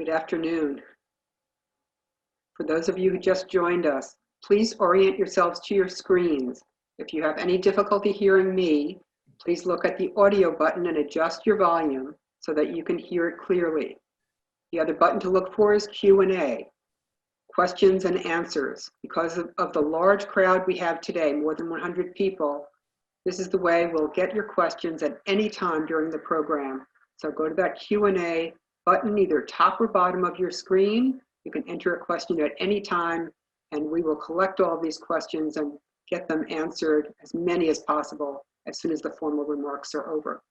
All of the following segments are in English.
Good afternoon. For those of you who just joined us, please orient yourselves to your screens. If you have any difficulty hearing me, please look at the audio button and adjust your volume so that you can hear it clearly. The other button to look for is Q&A, questions and answers. Because of the large crowd we have today, more than 100 people, this is the way we'll get your questions at any time during the program. So go to that Q&A button, either top or bottom of your screen. You can enter a question at any time, and we will collect all these questions and get them answered, as many as possible, as soon as the formal remarks are over.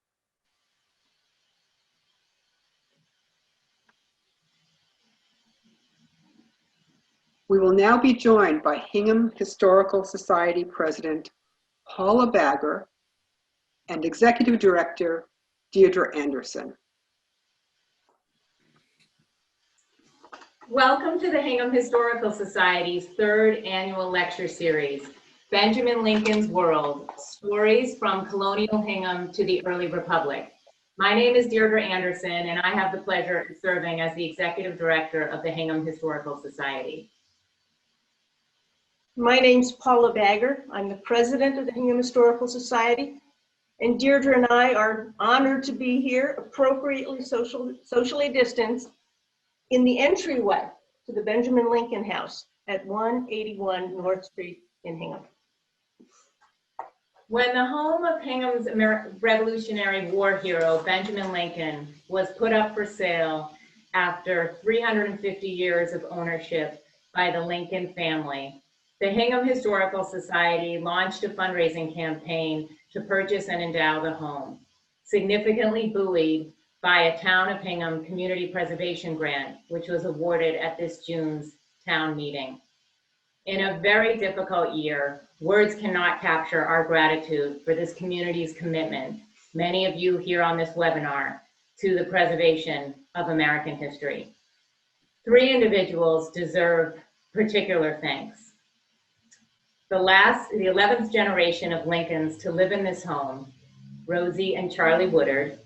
We will now be joined by Hingham Historical Society President Paula Bagger and Executive Director Deirdre Anderson. Welcome to the Hingham Historical Society's third annual lecture series, Benjamin Lincoln's World, Stories from Colonial Hingham to the Early Republic. My name is Deirdre Anderson, and I have the pleasure of serving as the Executive Director of the Hingham Historical Society. My name's Paula Bagger. I'm the President of the Hingham Historical Society, and Deirdre and I are honored to be here, appropriately socially distanced, in the entryway to the Benjamin Lincoln House at 181 North Street in Hingham. When the home of Hingham's Revolutionary War hero, Benjamin Lincoln, was put up for sale after 350 years of ownership by the Lincoln family, the Hingham Historical Society launched a fundraising campaign to purchase and endow the home, significantly buoyed by a Town of Hingham Community Preservation Grant, which was awarded at this June's town meeting. In a very difficult year, words cannot capture our gratitude for this community's commitment, many of you here on this webinar, to the preservation of American history. Three individuals deserve particular thanks. The 11th generation of Lincolns to live in this home, Rosie and Charlie Woodard,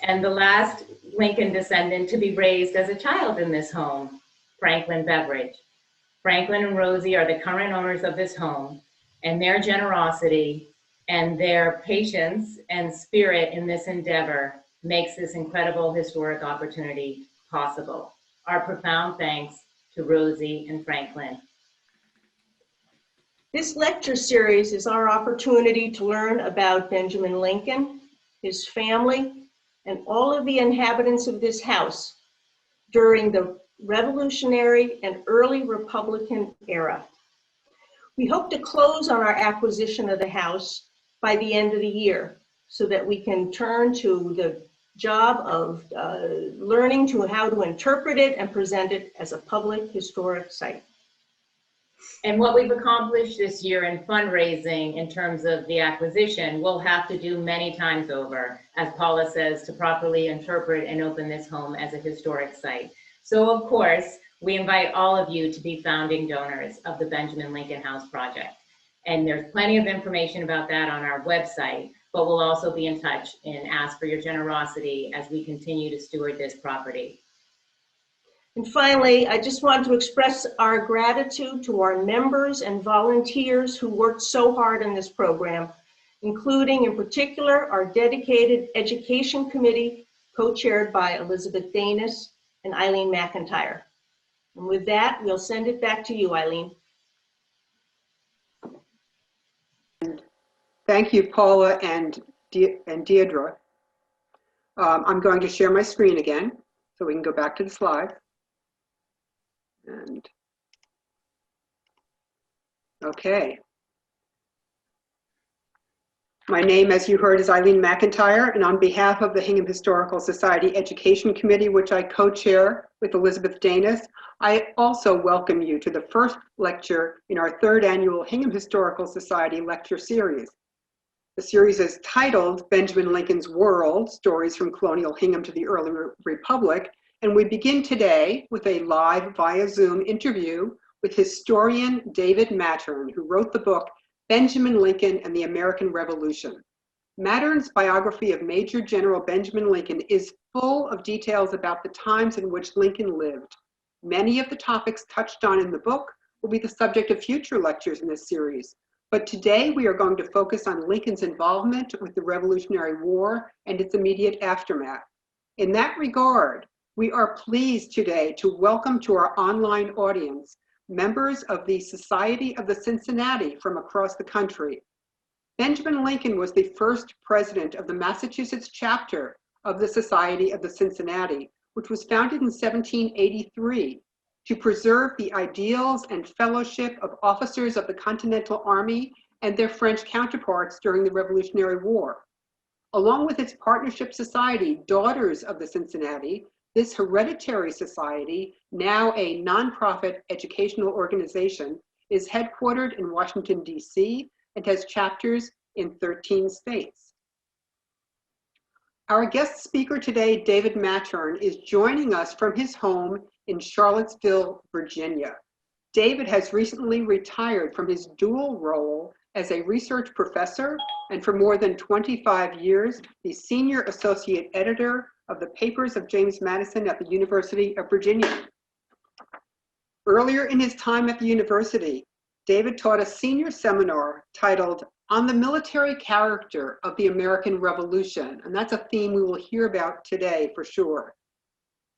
and the last Lincoln descendant to be raised as a child in this home, Franklin Beveridge. Franklin and Rosie are the current owners of this home, and their generosity and their patience and spirit in this endeavor makes this incredible historic opportunity possible. Our profound thanks to Rosie and Franklin. This lecture series is our opportunity to learn about Benjamin Lincoln, his family, and all of the inhabitants of this house during the Revolutionary and early Republican era. We hope to close on our acquisition of the house by the end of the year so that we can turn to the job of learning how to interpret it and present it as a public historic site. And what we've accomplished this year in fundraising in terms of the acquisition, we'll have to do many times over, as Paula says, to properly interpret and open this home as a historic site. So of course, we invite all of you to be founding donors of the Benjamin Lincoln House Project. And there's plenty of information about that on our website, but we'll also be in touch and ask for your generosity as we continue to steward this property. And finally, I just want to express our gratitude to our members and volunteers who worked so hard in this program, including in particular our dedicated education committee co-chaired by Elizabeth Danis and Eileen McIntyre. And with that, we'll send it back to you, Eileen. Thank you, Paula and Deirdre. I'm going to share my screen again so we can go back to the slide. And okay. My name, as you heard, is Eileen McIntyre, and on behalf of the Hingham Historical Society Education Committee, which I co-chair with Elizabeth Danis, I also welcome you to the first lecture in our third annual Hingham Historical Society lecture series. The series is titled Benjamin Lincoln's World, Stories from Colonial Hingham to the Early Republic, and we begin today with a live via Zoom interview with historian David Mattern, who wrote the book Benjamin Lincoln and the American Revolution. Mattern's biography of Major General Benjamin Lincoln is full of details about the times in which Lincoln lived. Many of the topics touched on in the book will be the subject of future lectures in this series. But today we are going to focus on Lincoln's involvement with the Revolutionary War and its immediate aftermath. In that regard, we are pleased today to welcome to our online audience members of the Society of the Cincinnati from across the country. Benjamin Lincoln was the first president of the Massachusetts chapter of the Society of the Cincinnati, which was founded in 1783 to preserve the ideals and fellowship of officers of the Continental Army and their French counterparts during the Revolutionary War. Along with its partnership society, Daughters of the Cincinnati, this hereditary society, now a nonprofit educational organization, is headquartered in Washington, D.C., and has chapters in 13 states. Our guest speaker today, David Mattern, is joining us from his home in Charlottesville, Virginia. David has recently retired from his dual role as a research professor and for more than 25 years, the senior associate editor of the Papers of James Madison at the University of Virginia. Earlier in his time at the university, David taught a senior seminar titled On the Military Character of the American Revolution, and that's a theme we will hear about today for sure.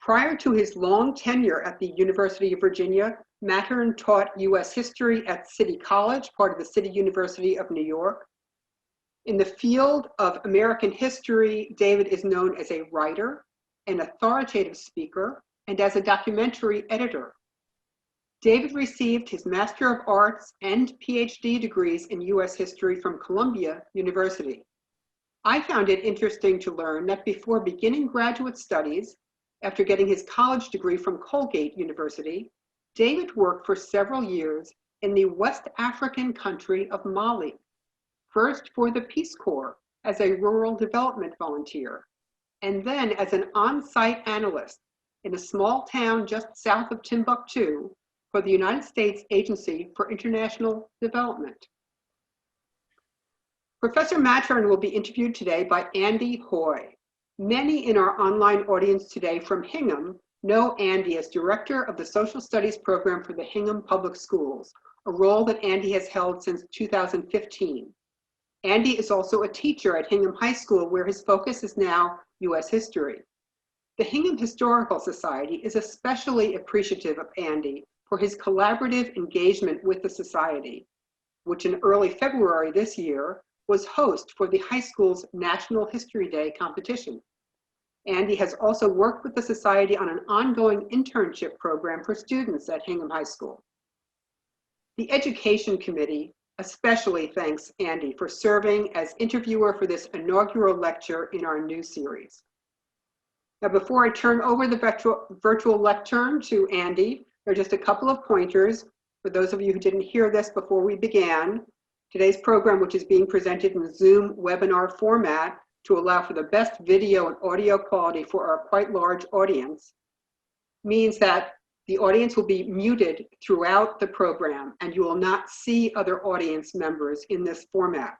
Prior to his long tenure at the University of Virginia, Mattern taught U.S. history at City College, part of the City University of New York. In the field of American history, David is known as a writer, an authoritative speaker, and as a documentary editor. David received his Master of Arts and PhD degrees in U.S. history from Columbia University. I found it interesting to learn that before beginning graduate studies, after getting his college degree from Colgate University, David worked for several years in the West African country of Mali, first for the Peace Corps as a rural development volunteer, and then as an on-site analyst in a small town just south of Timbuktu for the United States Agency for International Development. Professor Mattern will be interviewed today by Andy Hoey. Many in our online audience today from Hingham know Andy as director of the Social Studies program for the Hingham Public Schools, a role that Andy has held since 2015. Andy is also a teacher at Hingham High School, where his focus is now U.S. history. The Hingham Historical Society is especially appreciative of Andy for his collaborative engagement with the society, which in early February this year was host for the high school's National History Day competition. Andy has also worked with the society on an ongoing internship program for students at Hingham High School. The Education Committee especially thanks Andy for serving as interviewer for this inaugural lecture in our new series. Now, before I turn over the virtual lectern to Andy, there are just a couple of pointers for those of you who didn't hear this before we began. Today's program, which is being presented in Zoom webinar format to allow for the best video and audio quality for our quite large audience, means that the audience will be muted throughout the program and you will not see other audience members in this format.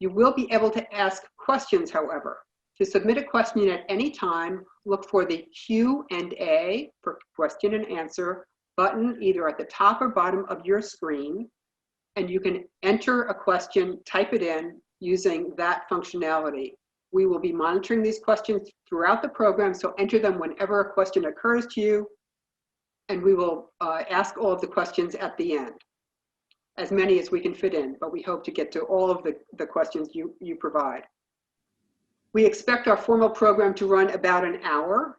You will be able to ask questions, however. To submit a question at any time, look for the Q&A, for question and answer, button either at the top or bottom of your screen, and you can enter a question, type it in using that functionality. We will be monitoring these questions throughout the program, so enter them whenever a question occurs to you, and we will ask all of the questions at the end, as many as we can fit in, but we hope to get to all of the questions you provide. We expect our formal program to run about an hour,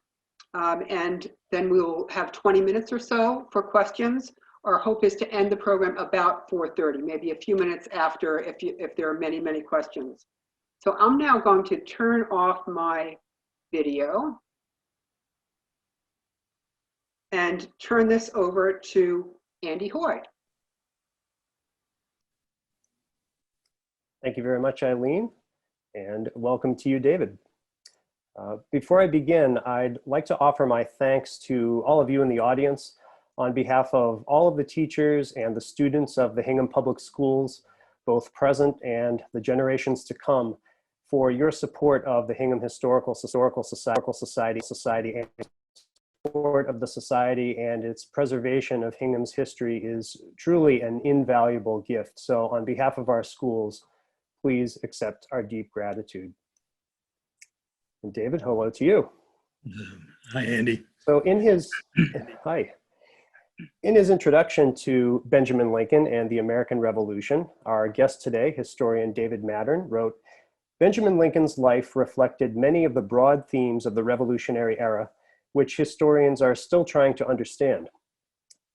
and then we will have 20 minutes or so for questions. Our hope is to end the program about 4:30, maybe a few minutes after if there are many, many questions. So I'm now going to turn off my video and turn this over to Andy Hoey. Thank you very much, Eileen, and welcome to you, David. Before I begin, I'd like to offer my thanks to all of you in the audience on behalf of all of the teachers and the students of the Hingham Public Schools, both present and the generations to come. for your support of the Hingham Historical Society and support of the society and its preservation of Hingham's history is truly an invaluable gift. So on behalf of our schools, please accept our deep gratitude. And David, hello to you. Hi, Andy. So in his introduction to Benjamin Lincoln and the American Revolution, our guest today, historian David Mattern, wrote, "Benjamin Lincoln's life reflected many of the broad themes of the Revolutionary era, which historians are still trying to understand."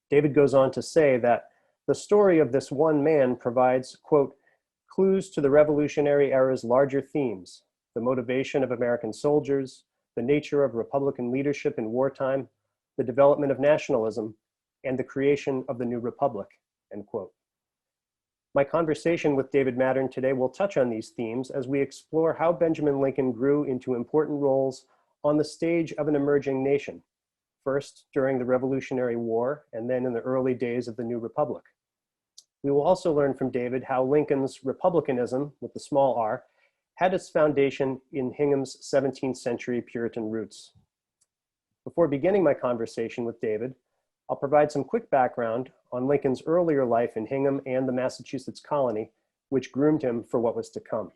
David goes on to say that the story of this one man provides, quote, "clues to the Revolutionary era's larger themes, the motivation of American soldiers, the nature of Republican leadership in wartime, the development of nationalism, and the creation of the new republic," end quote. My conversation with David Mattern today will touch on these themes as we explore how Benjamin Lincoln grew into important roles on the stage of an emerging nation, first during the Revolutionary War and then in the early days of the new republic. We will also learn from David how Lincoln's republicanism, with the small r, had its foundation in Hingham's 17th century Puritan roots. Before beginning my conversation with David, I'll provide some quick background on Lincoln's earlier life in Hingham and the Massachusetts colony, which groomed him for what was to come.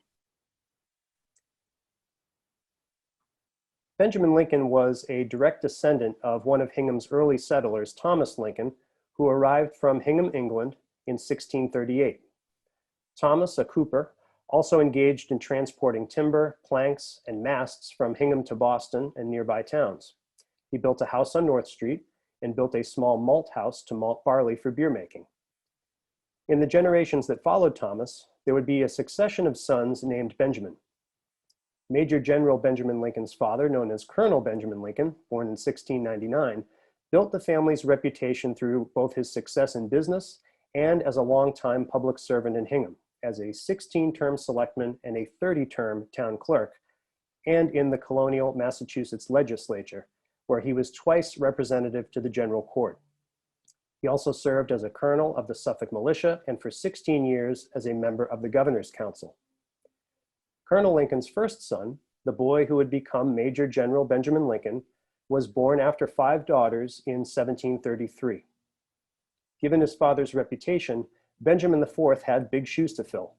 Benjamin Lincoln was a direct descendant of one of Hingham's early settlers, Thomas Lincoln, who arrived from Hingham, England in 1638. Thomas, a cooper, also engaged in transporting timber, planks, and masts from Hingham to Boston and nearby towns. He built a house on North Street and built a small malt house to malt barley for beer making. In the generations that followed Thomas, there would be a succession of sons named Benjamin. Major General Benjamin Lincoln's father, known as Colonel Benjamin Lincoln, born in 1699, built the family's reputation through both his success in business and as a longtime public servant in Hingham, as a 16-term selectman and a 30-term town clerk, and in the Colonial Massachusetts legislature, where he was twice representative to the General Court. He also served as a colonel of the Suffolk Militia and for 16 years as a member of the Governor's Council. Colonel Lincoln's first son, the boy who would become Major General Benjamin Lincoln, was born after 5 daughters in 1733. Given his father's reputation, Benjamin IV had big shoes to fill.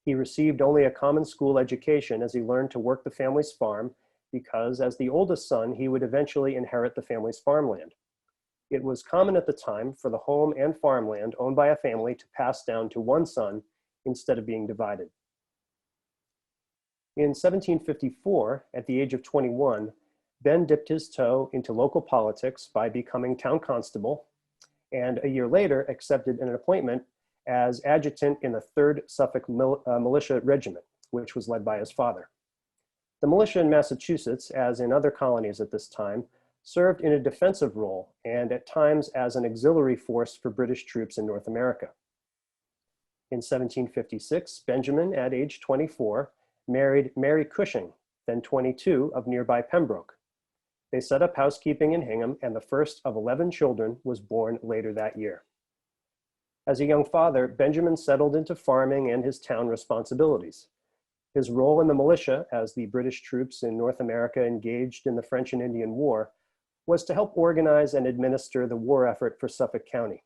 He received only a common school education as he learned to work the family's farm because, as the oldest son, he would eventually inherit the family's farmland. It was common at the time for the home and farmland owned by a family to pass down to one son instead of being divided. In 1754, at the age of 21, Ben dipped his toe into local politics by becoming town constable, and a year later accepted an appointment as adjutant in the 3rd Suffolk Militia Regiment, which was led by his father. The militia in Massachusetts, as in other colonies at this time, served in a defensive role and at times as an auxiliary force for British troops in North America. In 1756, Benjamin, at age 24, married Mary Cushing, then 22, of nearby Pembroke. They set up housekeeping in Hingham, and the first of 11 children was born later that year. As a young father, Benjamin settled into farming and his town responsibilities. His role in the militia, as the British troops in North America engaged in the French and Indian War, was to help organize and administer the war effort for Suffolk County.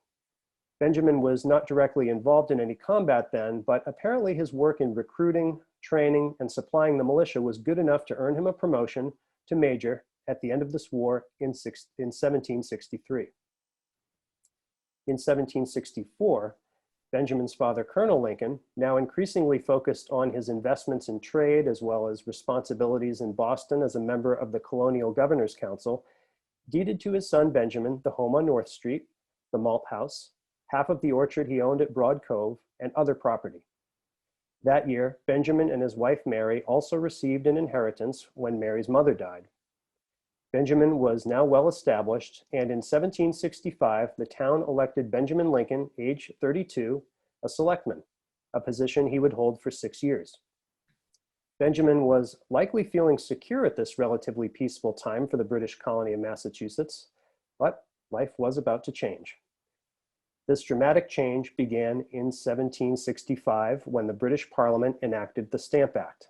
Benjamin was not directly involved in any combat then, but apparently his work in recruiting, training, and supplying the militia was good enough to earn him a promotion to major at the end of this war in 1763. In 1764, Benjamin's father, Colonel Lincoln, now increasingly focused on his investments in trade as well as responsibilities in Boston as a member of the Colonial Governor's Council, deeded to his son Benjamin the home on North Street, the malt house, half of the orchard he owned at Broad Cove, and other property. That year, Benjamin and his wife Mary also received an inheritance when Mary's mother died. Benjamin was now well established, and in 1765, the town elected Benjamin Lincoln, age 32, a selectman, a position he would hold for 6 years. Benjamin was likely feeling secure at this relatively peaceful time for the British colony of Massachusetts, but life was about to change. This dramatic change began in 1765 when the British Parliament enacted the Stamp Act.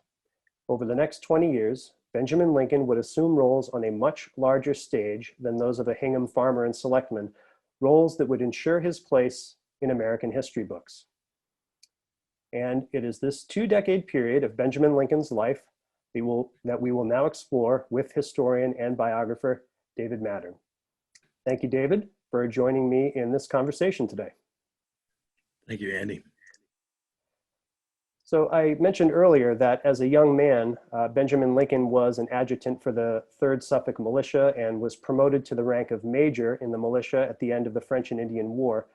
Over the next 20 years, Benjamin Lincoln would assume roles on a much larger stage than those of a Hingham farmer and selectman, roles that would ensure his place in American history books. And it is this 2-decade period of Benjamin Lincoln's life that we will now explore with historian and biographer David Mattern. Thank you, David, for joining me in this conversation today. Thank you, Andy. So I mentioned earlier that as a young man, Benjamin Lincoln was an adjutant for the 3rd Suffolk Militia and was promoted to the rank of major in the militia at the end of the French and Indian War.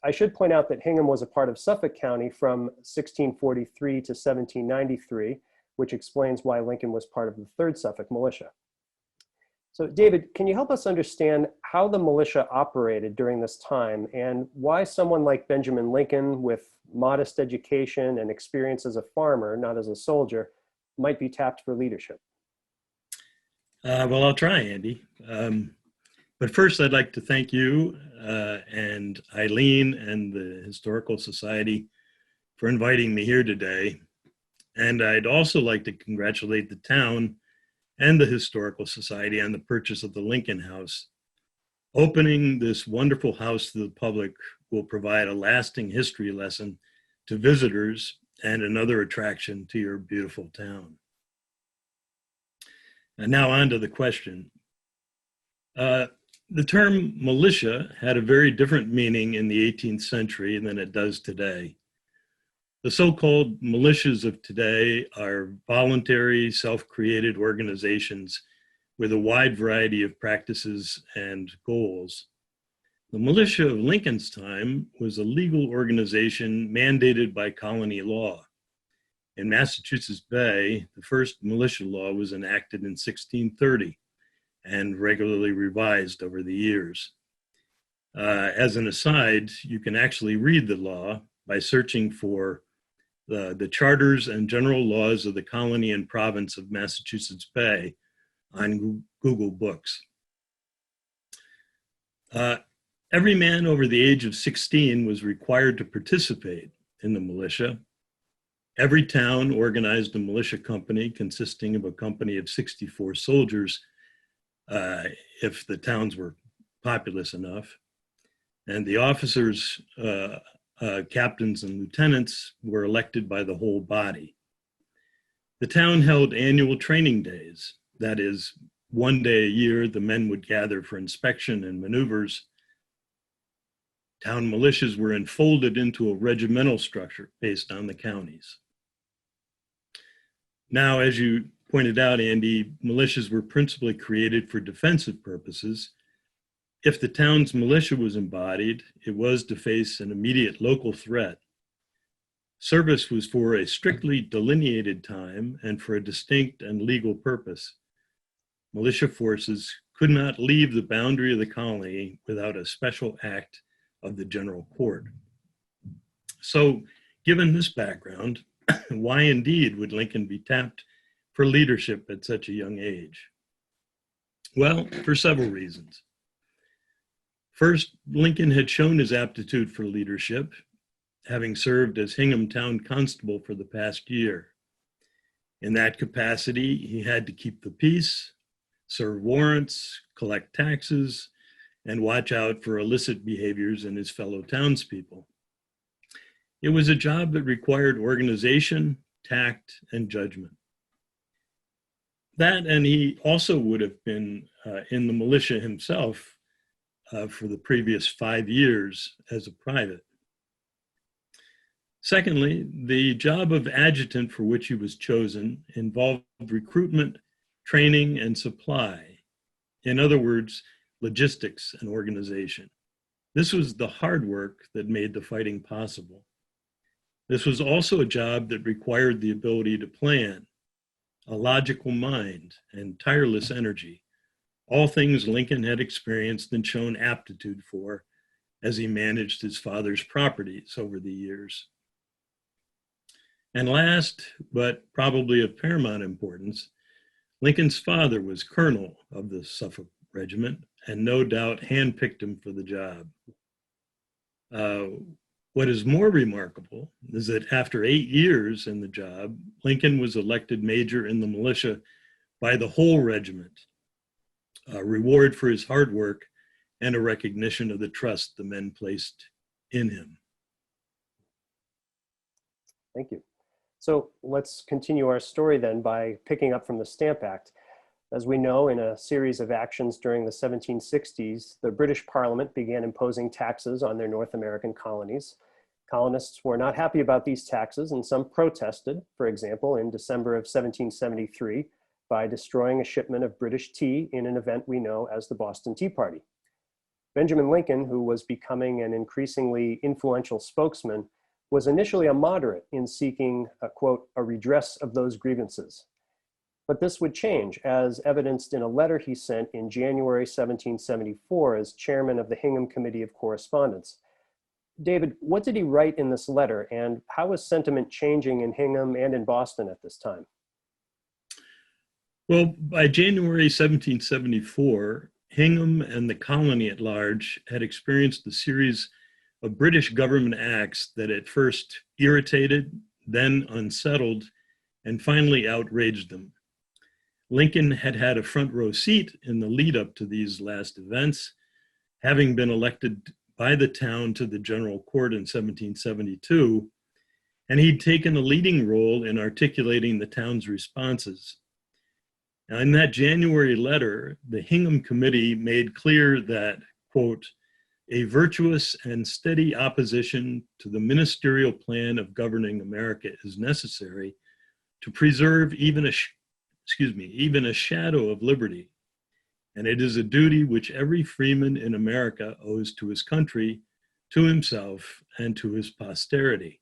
I should point out that Hingham was a part of Suffolk County from 1643 to 1793, which explains why Lincoln was part of the 3rd Suffolk Militia. So David, can you help us understand how the militia operated during this time and why someone like Benjamin Lincoln, with modest education and experience as a farmer, not as a soldier, might be tapped for leadership? Well, I'll try, Andy. But first, I'd like to thank you and Eileen and the Historical Society for inviting me here today. And I'd also like to congratulate the town and the Historical Society on the purchase of the Lincoln House. Opening this wonderful house to the public will provide a lasting history lesson to visitors and another attraction to your beautiful town. And now on to the question. The term militia had a very different meaning in the 18th century than it does today. The so-called militias of today are voluntary, self-created organizations with a wide variety of practices and goals. The militia of Lincoln's time was a legal organization mandated by colony law. In Massachusetts Bay, the first militia law was enacted in 1630 and regularly revised over the years. As an aside, you can actually read the law by searching for the charters and general laws of the colony and province of Massachusetts Bay on Google Books. Every man over the age of 16 was required to participate in the militia. Every town organized a militia company consisting of a company of 64 soldiers, if the towns were populous enough. And the officers, captains and lieutenants were elected by the whole body. The town held annual training days. That is, one day a year, the men would gather for inspection and maneuvers. Town militias were enfolded into a regimental structure based on the counties. Now, as you pointed out, Andy, militias were principally created for defensive purposes. If the town's militia was embodied, it was to face an immediate local threat. Service was for a strictly delineated time and for a distinct and legal purpose. Militia forces could not leave the boundary of the colony without a special act of the general court. So, given this background, why indeed would Lincoln be tapped for leadership at such a young age? Well, for several reasons. First, Lincoln had shown his aptitude for leadership, having served as Hingham Town Constable for the past year. In that capacity, he had to keep the peace, serve warrants, collect taxes, and watch out for illicit behaviors in his fellow townspeople. It was a job that required organization, tact, and judgment. That, and he also would have been in the militia himself for the previous 5 years as a private. Secondly, the job of adjutant for which he was chosen involved recruitment, training, and supply. In other words, logistics and organization. This was the hard work that made the fighting possible. This was also a job that required the ability to plan, a logical mind, and tireless energy, all things Lincoln had experienced and shown aptitude for as he managed his father's properties over the years. And last, but probably of paramount importance, Lincoln's father was colonel of the Suffolk Regiment and no doubt handpicked him for the job. What is more remarkable is that after 8 years in the job, Lincoln was elected major in the militia by the whole regiment, a reward for his hard work and a recognition of the trust the men placed in him. Thank you. So let's continue our story then by picking up from the Stamp Act. As we know, in a series of actions during the 1760s, the British Parliament began imposing taxes on their North American colonies. Colonists were not happy about these taxes, and some protested, for example, in December of 1773, by destroying a shipment of British tea in an event we know as the Boston Tea Party. Benjamin Lincoln, who was becoming an increasingly influential spokesman, was initially a moderate in seeking, quote, a redress of those grievances. But this would change, as evidenced in a letter he sent in January 1774 as chairman of the Hingham Committee of Correspondence. David, what did he write in this letter, and how was sentiment changing in Hingham and in Boston at this time? Well, by January 1774, Hingham and the colony at large had experienced a series of British government acts that at first irritated, then unsettled, and finally outraged them. Lincoln had had a front row seat in the lead up to these last events, having been elected by the town to the General Court in 1772, and he'd taken a leading role in articulating the town's responses. Now, in that January letter, the Hingham Committee made clear that, quote, a virtuous and steady opposition to the ministerial plan of governing America is necessary to preserve even a shadow of liberty. And it is a duty which every freeman in America owes to his country, to himself, and to his posterity.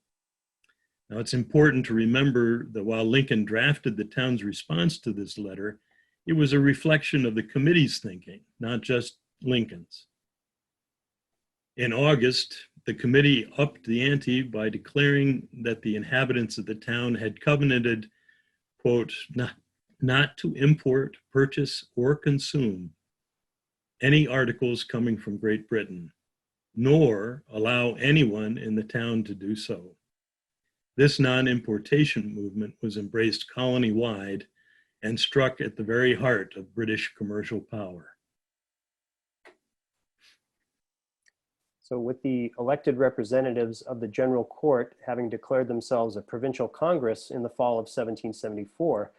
Now, it's important to remember that while Lincoln drafted the town's response to this letter, it was a reflection of the committee's thinking, not just Lincoln's. In August, the committee upped the ante by declaring that the inhabitants of the town had covenanted, quote, not to import, purchase, or consume any articles coming from Great Britain, nor allow anyone in the town to do so. This non-importation movement was embraced colony-wide and struck at the very heart of British commercial power. So with the elected representatives of the General Court having declared themselves a provincial Congress in the fall of 1774,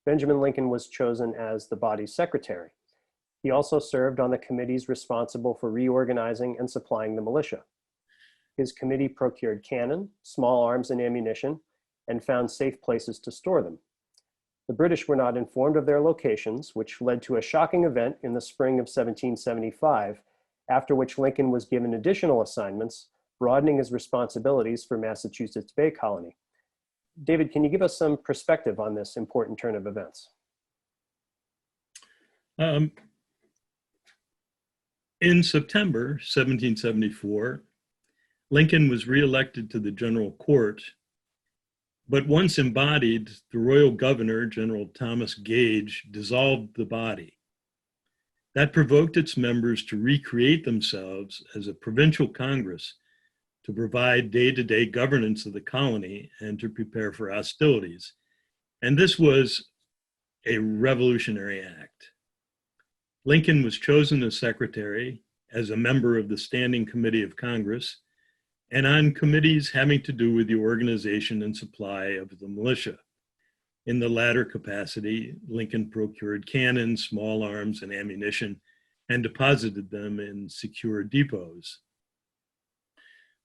Benjamin Lincoln was chosen as the body's secretary. He also served on the committees responsible for reorganizing and supplying the militia. His committee procured cannon, small arms and ammunition, and found safe places to store them. The British were not informed of their locations, which led to a shocking event in the spring of 1775, after which Lincoln was given additional assignments, broadening his responsibilities for Massachusetts Bay Colony. David, can you give us some perspective on this important turn of events? In September 1774, Lincoln was reelected to the General Court, but once embodied, the royal governor, General Thomas Gage, dissolved the body. That provoked its members to recreate themselves as a provincial Congress to provide day-to-day governance of the colony and to prepare for hostilities. And this was a revolutionary act. Lincoln was chosen as secretary, as a member of the Standing Committee of Congress, and on committees having to do with the organization and supply of the militia. In the latter capacity, Lincoln procured cannon, small arms, and ammunition, and deposited them in secure depots.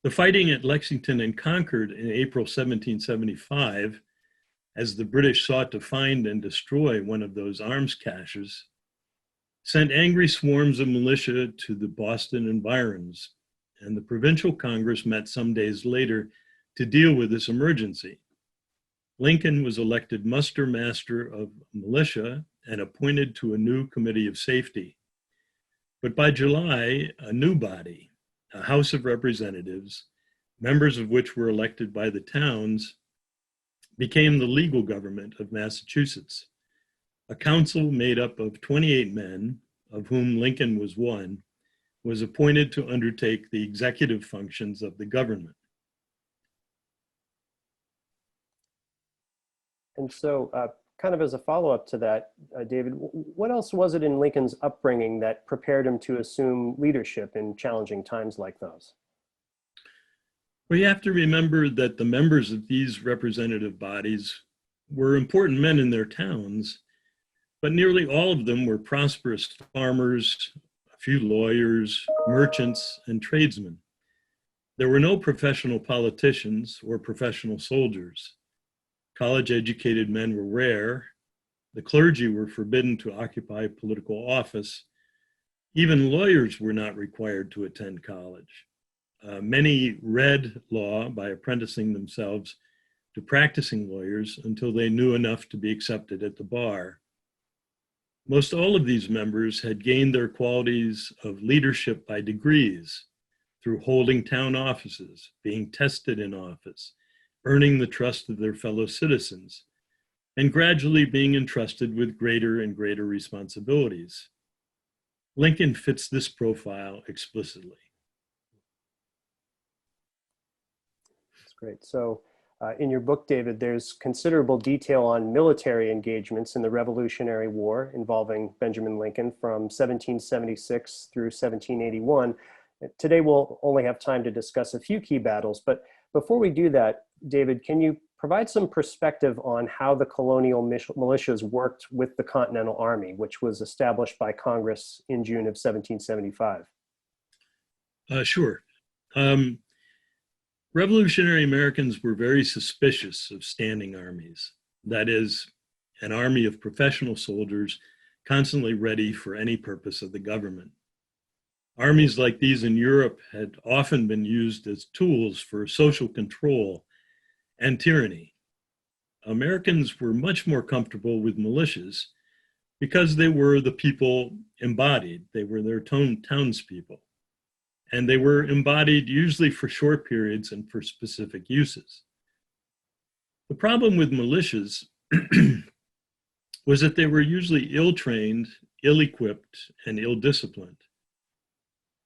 The fighting at Lexington and Concord in April 1775, as the British sought to find and destroy one of those arms caches, sent angry swarms of militia to the Boston environs, and the Provincial Congress met some days later to deal with this emergency. Lincoln was elected muster master of militia and appointed to a new committee of safety. But by July, a new body, a House of Representatives, members of which were elected by the towns, became the legal government of Massachusetts. A council made up of 28 men, of whom Lincoln was one, was appointed to undertake the executive functions of the government. And so kind of as a follow-up to that, David, what else was it in Lincoln's upbringing that prepared him to assume leadership in challenging times like those? Well, you have to remember that the members of these representative bodies were important men in their towns, but nearly all of them were prosperous farmers, a few lawyers, merchants, and tradesmen. There were no professional politicians or professional soldiers. College-educated men were rare. The clergy were forbidden to occupy political office. Even lawyers were not required to attend college. Many read law by apprenticing themselves to practicing lawyers until they knew enough to be accepted at the bar. Most all of these members had gained their qualities of leadership by degrees through holding town offices, being tested in office, earning the trust of their fellow citizens, and gradually being entrusted with greater and greater responsibilities. Lincoln fits this profile explicitly. That's great. So in your book, David, there's considerable detail on military engagements in the Revolutionary War involving Benjamin Lincoln from 1776 through 1781. Today, we'll only have time to discuss a few key battles, but before we do that, David, can you provide some perspective on how the colonial militias worked with the Continental Army, which was established by Congress in June of 1775? Sure. Revolutionary Americans were very suspicious of standing armies. That is, an army of professional soldiers constantly ready for any purpose of the government. Armies like these in Europe had often been used as tools for social control and tyranny. Americans were much more comfortable with militias because they were the people embodied. They were their townspeople. And they were embodied usually for short periods and for specific uses. The problem with militias was that they were usually ill-trained, ill-equipped, and ill-disciplined.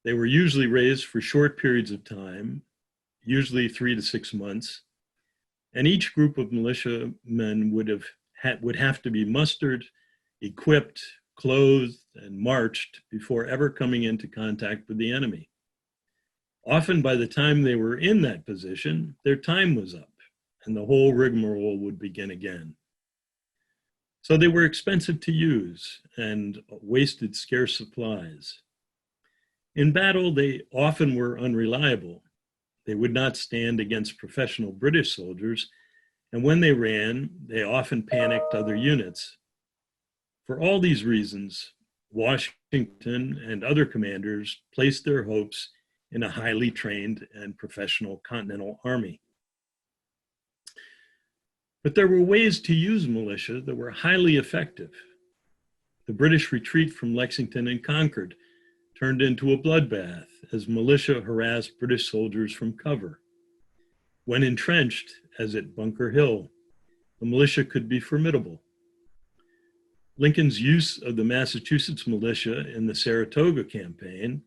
They were usually raised for short periods of time, usually 3 to 6 months, and each group of militiamen would have to be mustered, equipped, clothed, and marched before ever coming into contact with the enemy. Often by the time they were in that position, their time was up and the whole rigmarole would begin again. So they were expensive to use and wasted scarce supplies. In battle, they often were unreliable. They would not stand against professional British soldiers, and when they ran, they often panicked other units. For all these reasons, Washington and other commanders placed their hopes in a highly trained and professional Continental Army. But there were ways to use militia that were highly effective. The British retreat from Lexington and Concord turned into a bloodbath as militia harassed British soldiers from cover. When entrenched, as at Bunker Hill, the militia could be formidable. Lincoln's use of the Massachusetts militia in the Saratoga campaign,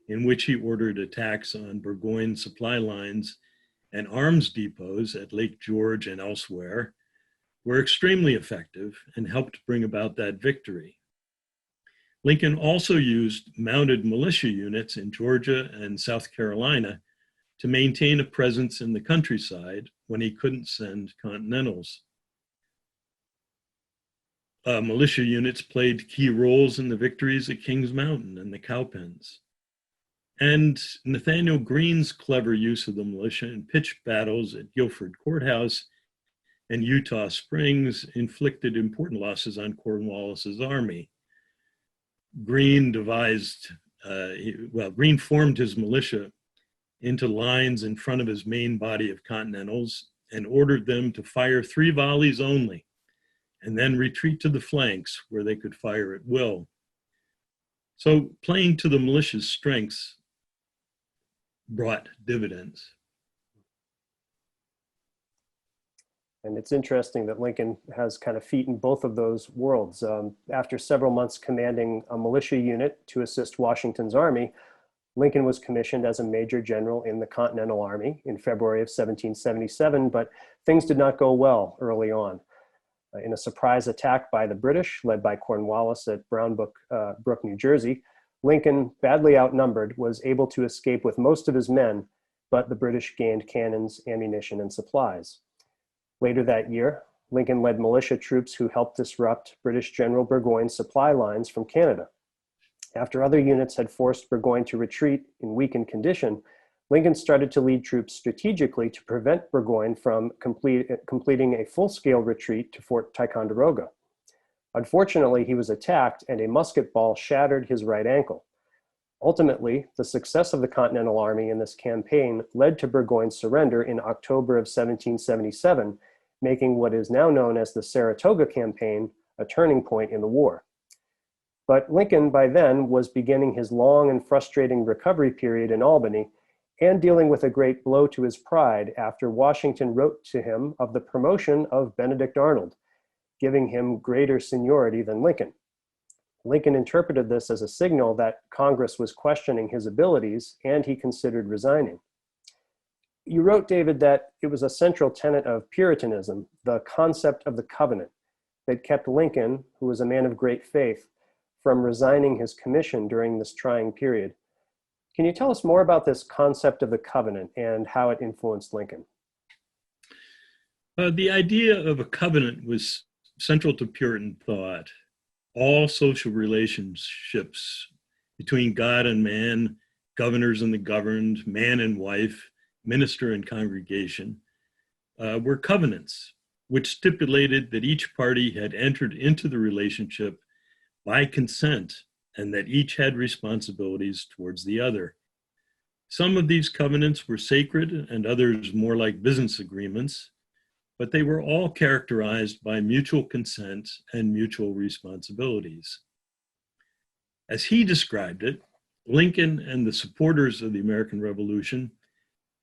in which he ordered attacks on Burgoyne supply lines and arms depots at Lake George and elsewhere, were extremely effective and helped bring about that victory. Lincoln also used mounted militia units in Georgia and South Carolina to maintain a presence in the countryside when he couldn't send Continentals. Militia units played key roles in the victories at Kings Mountain and the Cowpens. And Nathaniel Greene's clever use of the militia in pitched battles at Guilford Courthouse and Eutaw Springs inflicted important losses on Cornwallis's army. Greene Greene formed his militia into lines in front of his main body of Continentals and ordered them to fire 3 volleys only, and then retreat to the flanks where they could fire at will. So playing to the militia's strengths brought dividends. And it's interesting that Lincoln has kind of feet in both of those worlds. After several months commanding a militia unit to assist Washington's army, Lincoln was commissioned as a major general in the Continental Army in February of 1777, but things did not go well early on. In a surprise attack by the British, led by Cornwallis at Brown Brook, New Jersey, Lincoln, badly outnumbered, was able to escape with most of his men, but the British gained cannons, ammunition, and supplies. Later that year, Lincoln led militia troops who helped disrupt British General Burgoyne's supply lines from Canada. After other units had forced Burgoyne to retreat in weakened condition, Lincoln started to lead troops strategically to prevent Burgoyne from completing a full-scale retreat to Fort Ticonderoga. Unfortunately, he was attacked and a musket ball shattered his right ankle. Ultimately, the success of the Continental Army in this campaign led to Burgoyne's surrender in October of 1777, making what is now known as the Saratoga Campaign a turning point in the war. But Lincoln, by then, was beginning his long and frustrating recovery period in Albany and dealing with a great blow to his pride after Washington wrote to him of the promotion of Benedict Arnold, giving him greater seniority than Lincoln. Lincoln interpreted this as a signal that Congress was questioning his abilities, and he considered resigning. You wrote, David, that it was a central tenet of Puritanism, the concept of the covenant, that kept Lincoln, who was a man of great faith, from resigning his commission during this trying period. Can you tell us more about this concept of the covenant and how it influenced Lincoln? The idea of a covenant was central to Puritan thought. All social relationships between God and man, governors and the governed, man and wife, minister and congregation, were covenants, which stipulated that each party had entered into the relationship by consent and that each had responsibilities towards the other. Some of these covenants were sacred and others more like business agreements, but they were all characterized by mutual consent and mutual responsibilities. As he described it, Lincoln and the supporters of the American Revolution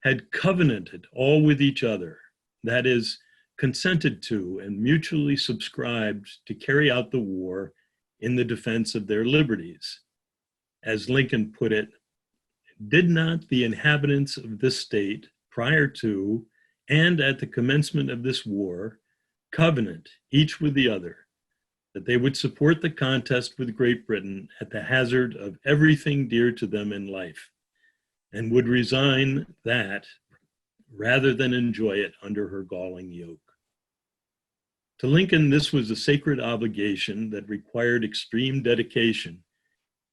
had covenanted all with each other, that is, consented to and mutually subscribed to carry out the war in the defense of their liberties. As Lincoln put it, did not the inhabitants of this state prior to and at the commencement of this war covenant each with the other that they would support the contest with Great Britain at the hazard of everything dear to them in life, and would resign that rather than enjoy it under her galling yoke. To Lincoln, this was a sacred obligation that required extreme dedication,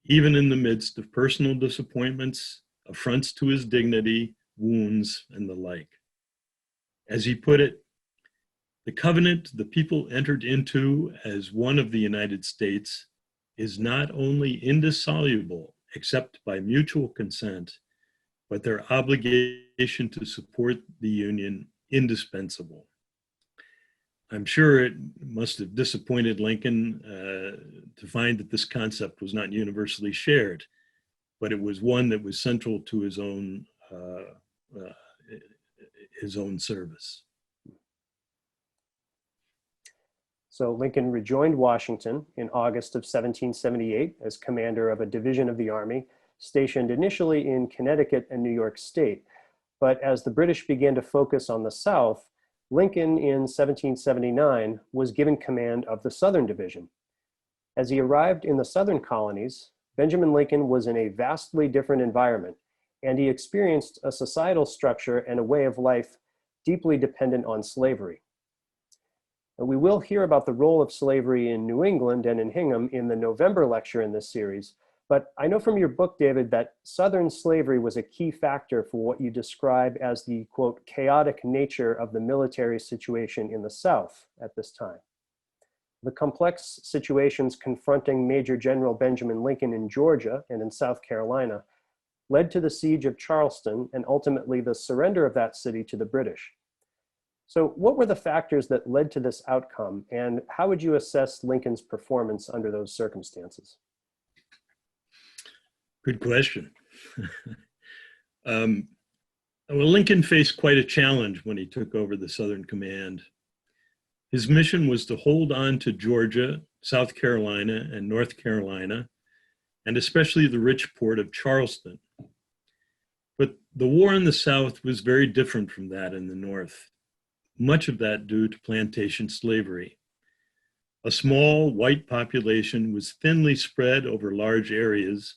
even in the midst of personal disappointments, affronts to his dignity, wounds, and the like. As he put it, the covenant the people entered into as one of the United States is not only indissoluble except by mutual consent, but their obligation to support the Union indispensable. I'm sure it must have disappointed Lincoln to find that this concept was not universally shared, but it was one that was central to his own service. So Lincoln rejoined Washington in August of 1778 as commander of a division of the Army stationed initially in Connecticut and New York State. But as the British began to focus on the South, Lincoln in 1779 was given command of the Southern Division. As he arrived in the Southern colonies, Benjamin Lincoln was in a vastly different environment, and he experienced a societal structure and a way of life deeply dependent on slavery. And we will hear about the role of slavery in New England and in Hingham in the November lecture in this series, but I know from your book, David, that Southern slavery was a key factor for what you describe as the, quote, chaotic nature of the military situation in the South at this time. The complex situations confronting Major General Benjamin Lincoln in Georgia and in South Carolina led to the siege of Charleston and ultimately the surrender of that city to the British. So what were the factors that led to this outcome, and how would you assess Lincoln's performance under those circumstances? Good question. Well, Lincoln faced quite a challenge when he took over the Southern Command. His mission was to hold on to Georgia, South Carolina, and North Carolina, and especially the rich port of Charleston. But the war in the South was very different from that in the North, much of that due to plantation slavery. A small white population was thinly spread over large areas,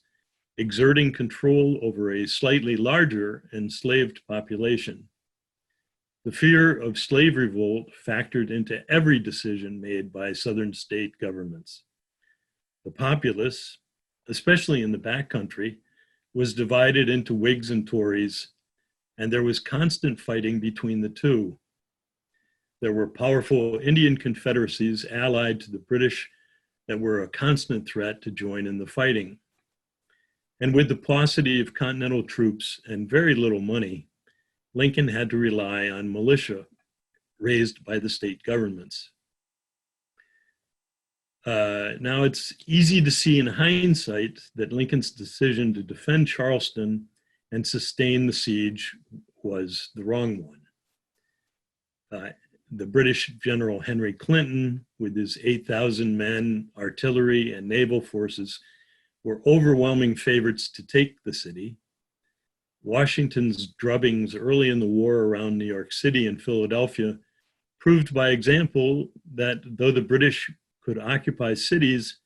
exerting control over a slightly larger enslaved population. The fear of slave revolt factored into every decision made by Southern state governments. The populace, especially in the backcountry, was divided into Whigs and Tories, and there was constant fighting between the two. There were powerful Indian confederacies allied to the British that were a constant threat to join in the fighting. And with the paucity of Continental troops and very little money, Lincoln had to rely on militia raised by the state governments. Now, it's easy to see in hindsight that Lincoln's decision to defend Charleston and sustain the siege was the wrong one. The British General Henry Clinton, with his 8,000 men, artillery, and naval forces, were overwhelming favorites to take the city. Washington's drubbings early in the war around New York City and Philadelphia proved by example that though the British could occupy cities,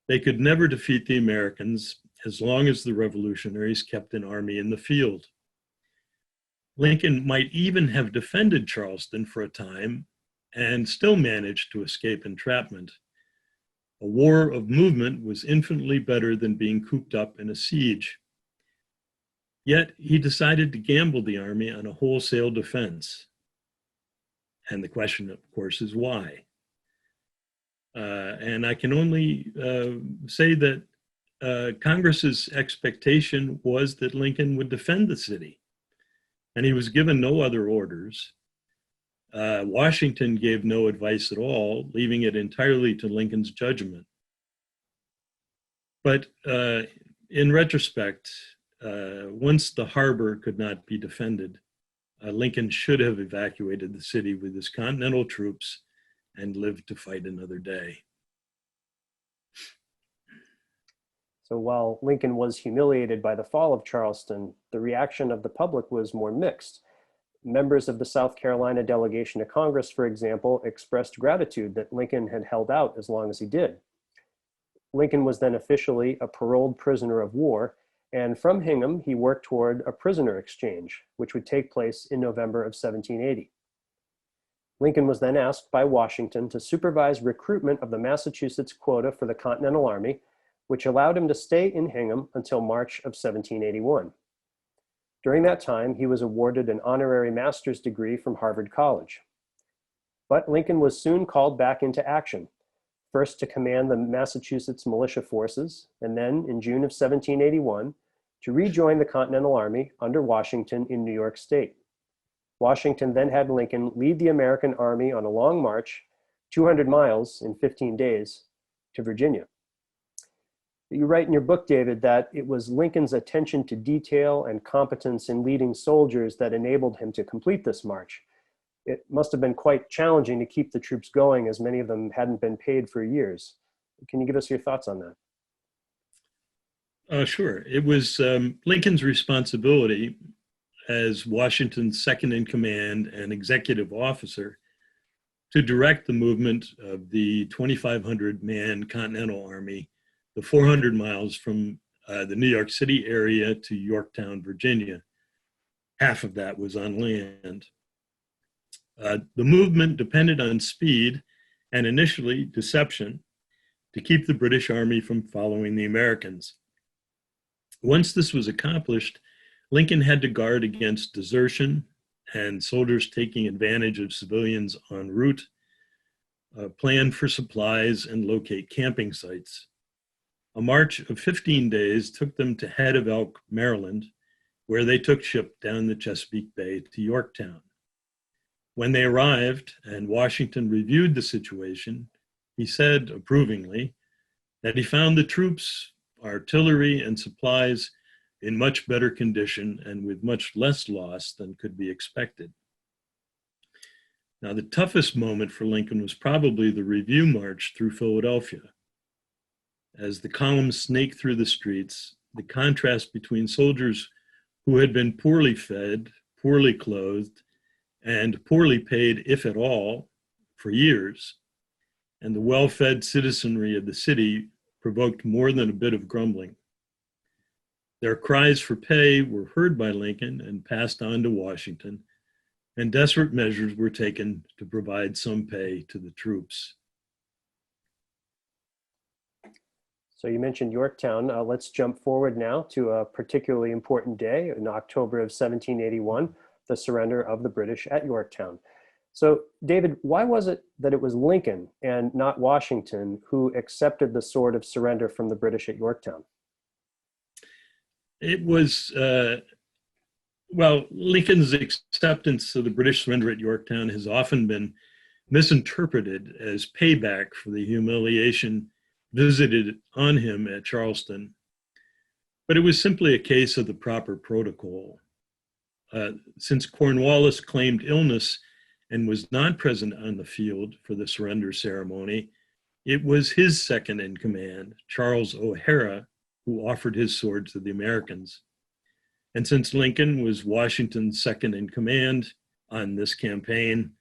they could never defeat the Americans as long as the revolutionaries kept an army in the field. Lincoln might even have defended Charleston for a time and still managed to escape entrapment. A war of movement was infinitely better than being cooped up in a siege. Yet he decided to gamble the army on a wholesale defense. And the question, of course, is why? And I can only say that Congress's expectation was that Lincoln would defend the city, and he was given no other orders. Washington gave no advice at all, leaving it entirely to Lincoln's judgment. But in retrospect, once the harbor could not be defended, Lincoln should have evacuated the city with his Continental troops and lived to fight another day. So while Lincoln was humiliated by the fall of Charleston, the reaction of the public was more mixed. Members of the South Carolina delegation to Congress, for example, expressed gratitude that Lincoln had held out as long as he did. Lincoln was then officially a paroled prisoner of war, and from Hingham, he worked toward a prisoner exchange, which would take place in November of 1780. Lincoln was then asked by Washington to supervise recruitment of the Massachusetts quota for the Continental Army, which allowed him to stay in Hingham until March of 1781. During that time, he was awarded an honorary master's degree from Harvard College. But Lincoln was soon called back into action, first to command the Massachusetts militia forces, and then in June of 1781, to rejoin the Continental Army under Washington in New York State. Washington then had Lincoln lead the American army on a long march, 200 miles in 15 days, to Virginia. You write in your book, David, that it was Lincoln's attention to detail and competence in leading soldiers that enabled him to complete this march. It must have been quite challenging to keep the troops going, as many of them hadn't been paid for years. Can you give us your thoughts on that? Sure. It was Lincoln's responsibility as Washington's second in command and executive officer to direct the movement of the 2,500-man Continental Army, the 400 miles from the New York City area to Yorktown, Virginia. Half of that was on land. The movement depended on speed and initially deception to keep the British Army from following the Americans. Once this was accomplished, Lincoln had to guard against desertion and soldiers taking advantage of civilians en route, plan for supplies, and locate camping sites. A march of 15 days took them to Head of Elk, Maryland, where they took ship down the Chesapeake Bay to Yorktown. When they arrived and Washington reviewed the situation, he said approvingly that he found the troops, artillery, and supplies in much better condition and with much less loss than could be expected. Now, the toughest moment for Lincoln was probably the review march through Philadelphia. As the columns snaked through the streets, the contrast between soldiers who had been poorly fed, poorly clothed, and poorly paid, if at all, for years, and the well-fed citizenry of the city provoked more than a bit of grumbling. Their cries for pay were heard by Lincoln and passed on to Washington, and desperate measures were taken to provide some pay to the troops. So you mentioned Yorktown. Let's jump forward now to a particularly important day in October of 1781, the surrender of the British at Yorktown. So David, why was it that it was Lincoln and not Washington who accepted the sword of surrender from the British at Yorktown? It was, well, Lincoln's acceptance of the British surrender at Yorktown has often been misinterpreted as payback for the humiliation visited on him at Charleston. But it was simply a case of the proper protocol. Since Cornwallis claimed illness and was not present on the field for the surrender ceremony, it was his second in command, Charles O'Hara, who offered his sword to the Americans. And since Lincoln was Washington's second in command on this campaign,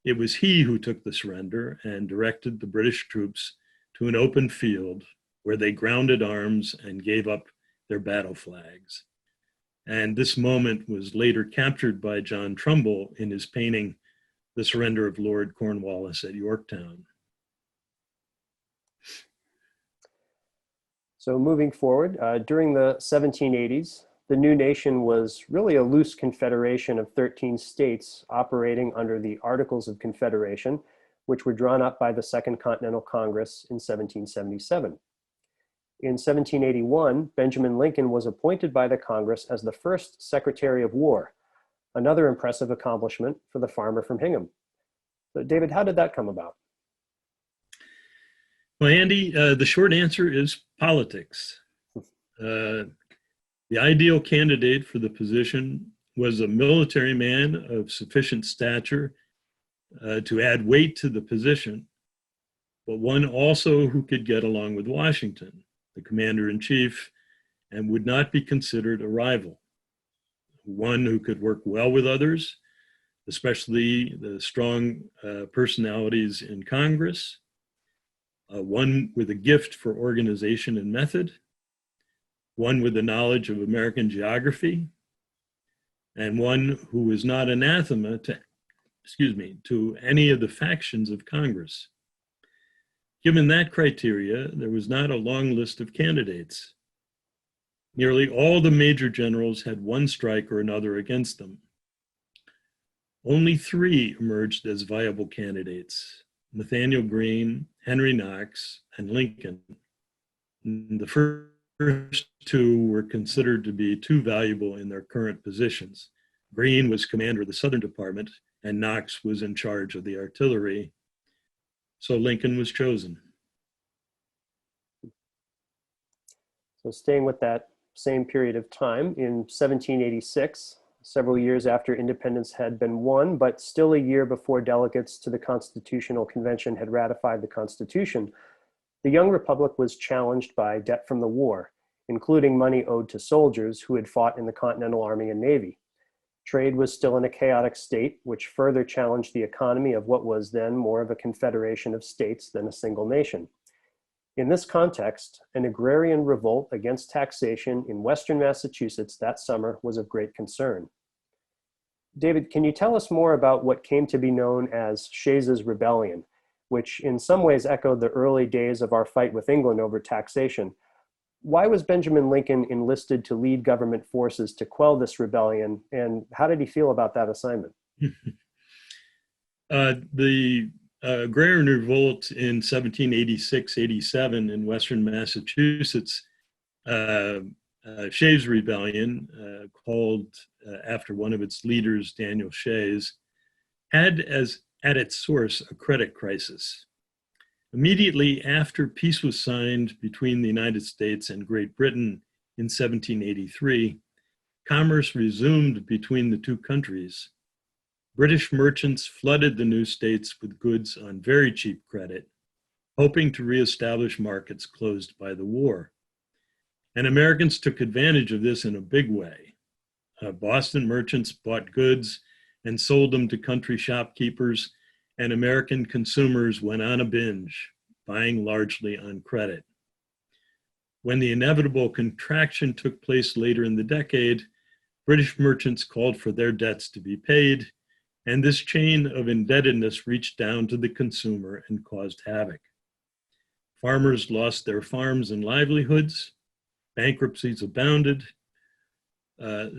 it was he who took the surrender and directed the British troops to an open field where they grounded arms and gave up their battle flags. And this moment was later captured by John Trumbull in his painting, The Surrender of Lord Cornwallis at Yorktown. So moving forward, during the 1780s, the new nation was really a loose confederation of 13 states operating under the Articles of Confederation, which were drawn up by the Second Continental Congress in 1777. In 1781, Benjamin Lincoln was appointed by the Congress as the first Secretary of War, another impressive accomplishment for the farmer from Hingham. So David, how did that come about? Well, Andy, the short answer is politics. The ideal candidate for the position was a military man of sufficient stature to add weight to the position, but one also who could get along with Washington, the commander-in-chief, and would not be considered a rival. One who could work well with others, especially the strong personalities in Congress, one with a gift for organization and method, one with a knowledge of American geography, and one who was not anathema to any of the factions of Congress. Given that criteria, there was not a long list of candidates. Nearly all the major generals had one strike or another against them. Only 3 emerged as viable candidates: Nathaniel Greene, Henry Knox, and Lincoln. The first 2 were considered to be too valuable in their current positions. Greene was commander of the Southern Department, and Knox was in charge of the artillery. So Lincoln was chosen. So staying with that same period of time, in 1786, several years after independence had been won, but still a year before delegates to the Constitutional Convention had ratified the Constitution, the young republic was challenged by debt from the war, including money owed to soldiers who had fought in the Continental Army and Navy. Trade was still in a chaotic state, which further challenged the economy of what was then more of a confederation of states than a single nation. In this context, an agrarian revolt against taxation in Western Massachusetts that summer was of great concern. David, can you tell us more about what came to be known as Shays's Rebellion, which in some ways echoed the early days of our fight with England over taxation? Why was Benjamin Lincoln enlisted to lead government forces to quell this rebellion, and how did he feel about that assignment? The agrarian revolt in 1786-87 in Western Massachusetts, Shays Rebellion, called after one of its leaders, Daniel Shays, had at its source a credit crisis. Immediately after peace was signed between the United States and Great Britain in 1783, commerce resumed between the 2 countries. British merchants flooded the new states with goods on very cheap credit, hoping to reestablish markets closed by the war. And Americans took advantage of this in a big way. Boston merchants bought goods and sold them to country shopkeepers, and American consumers went on a binge, buying largely on credit. When the inevitable contraction took place later in the decade, British merchants called for their debts to be paid, and this chain of indebtedness reached down to the consumer and caused havoc. Farmers lost their farms and livelihoods, bankruptcies abounded.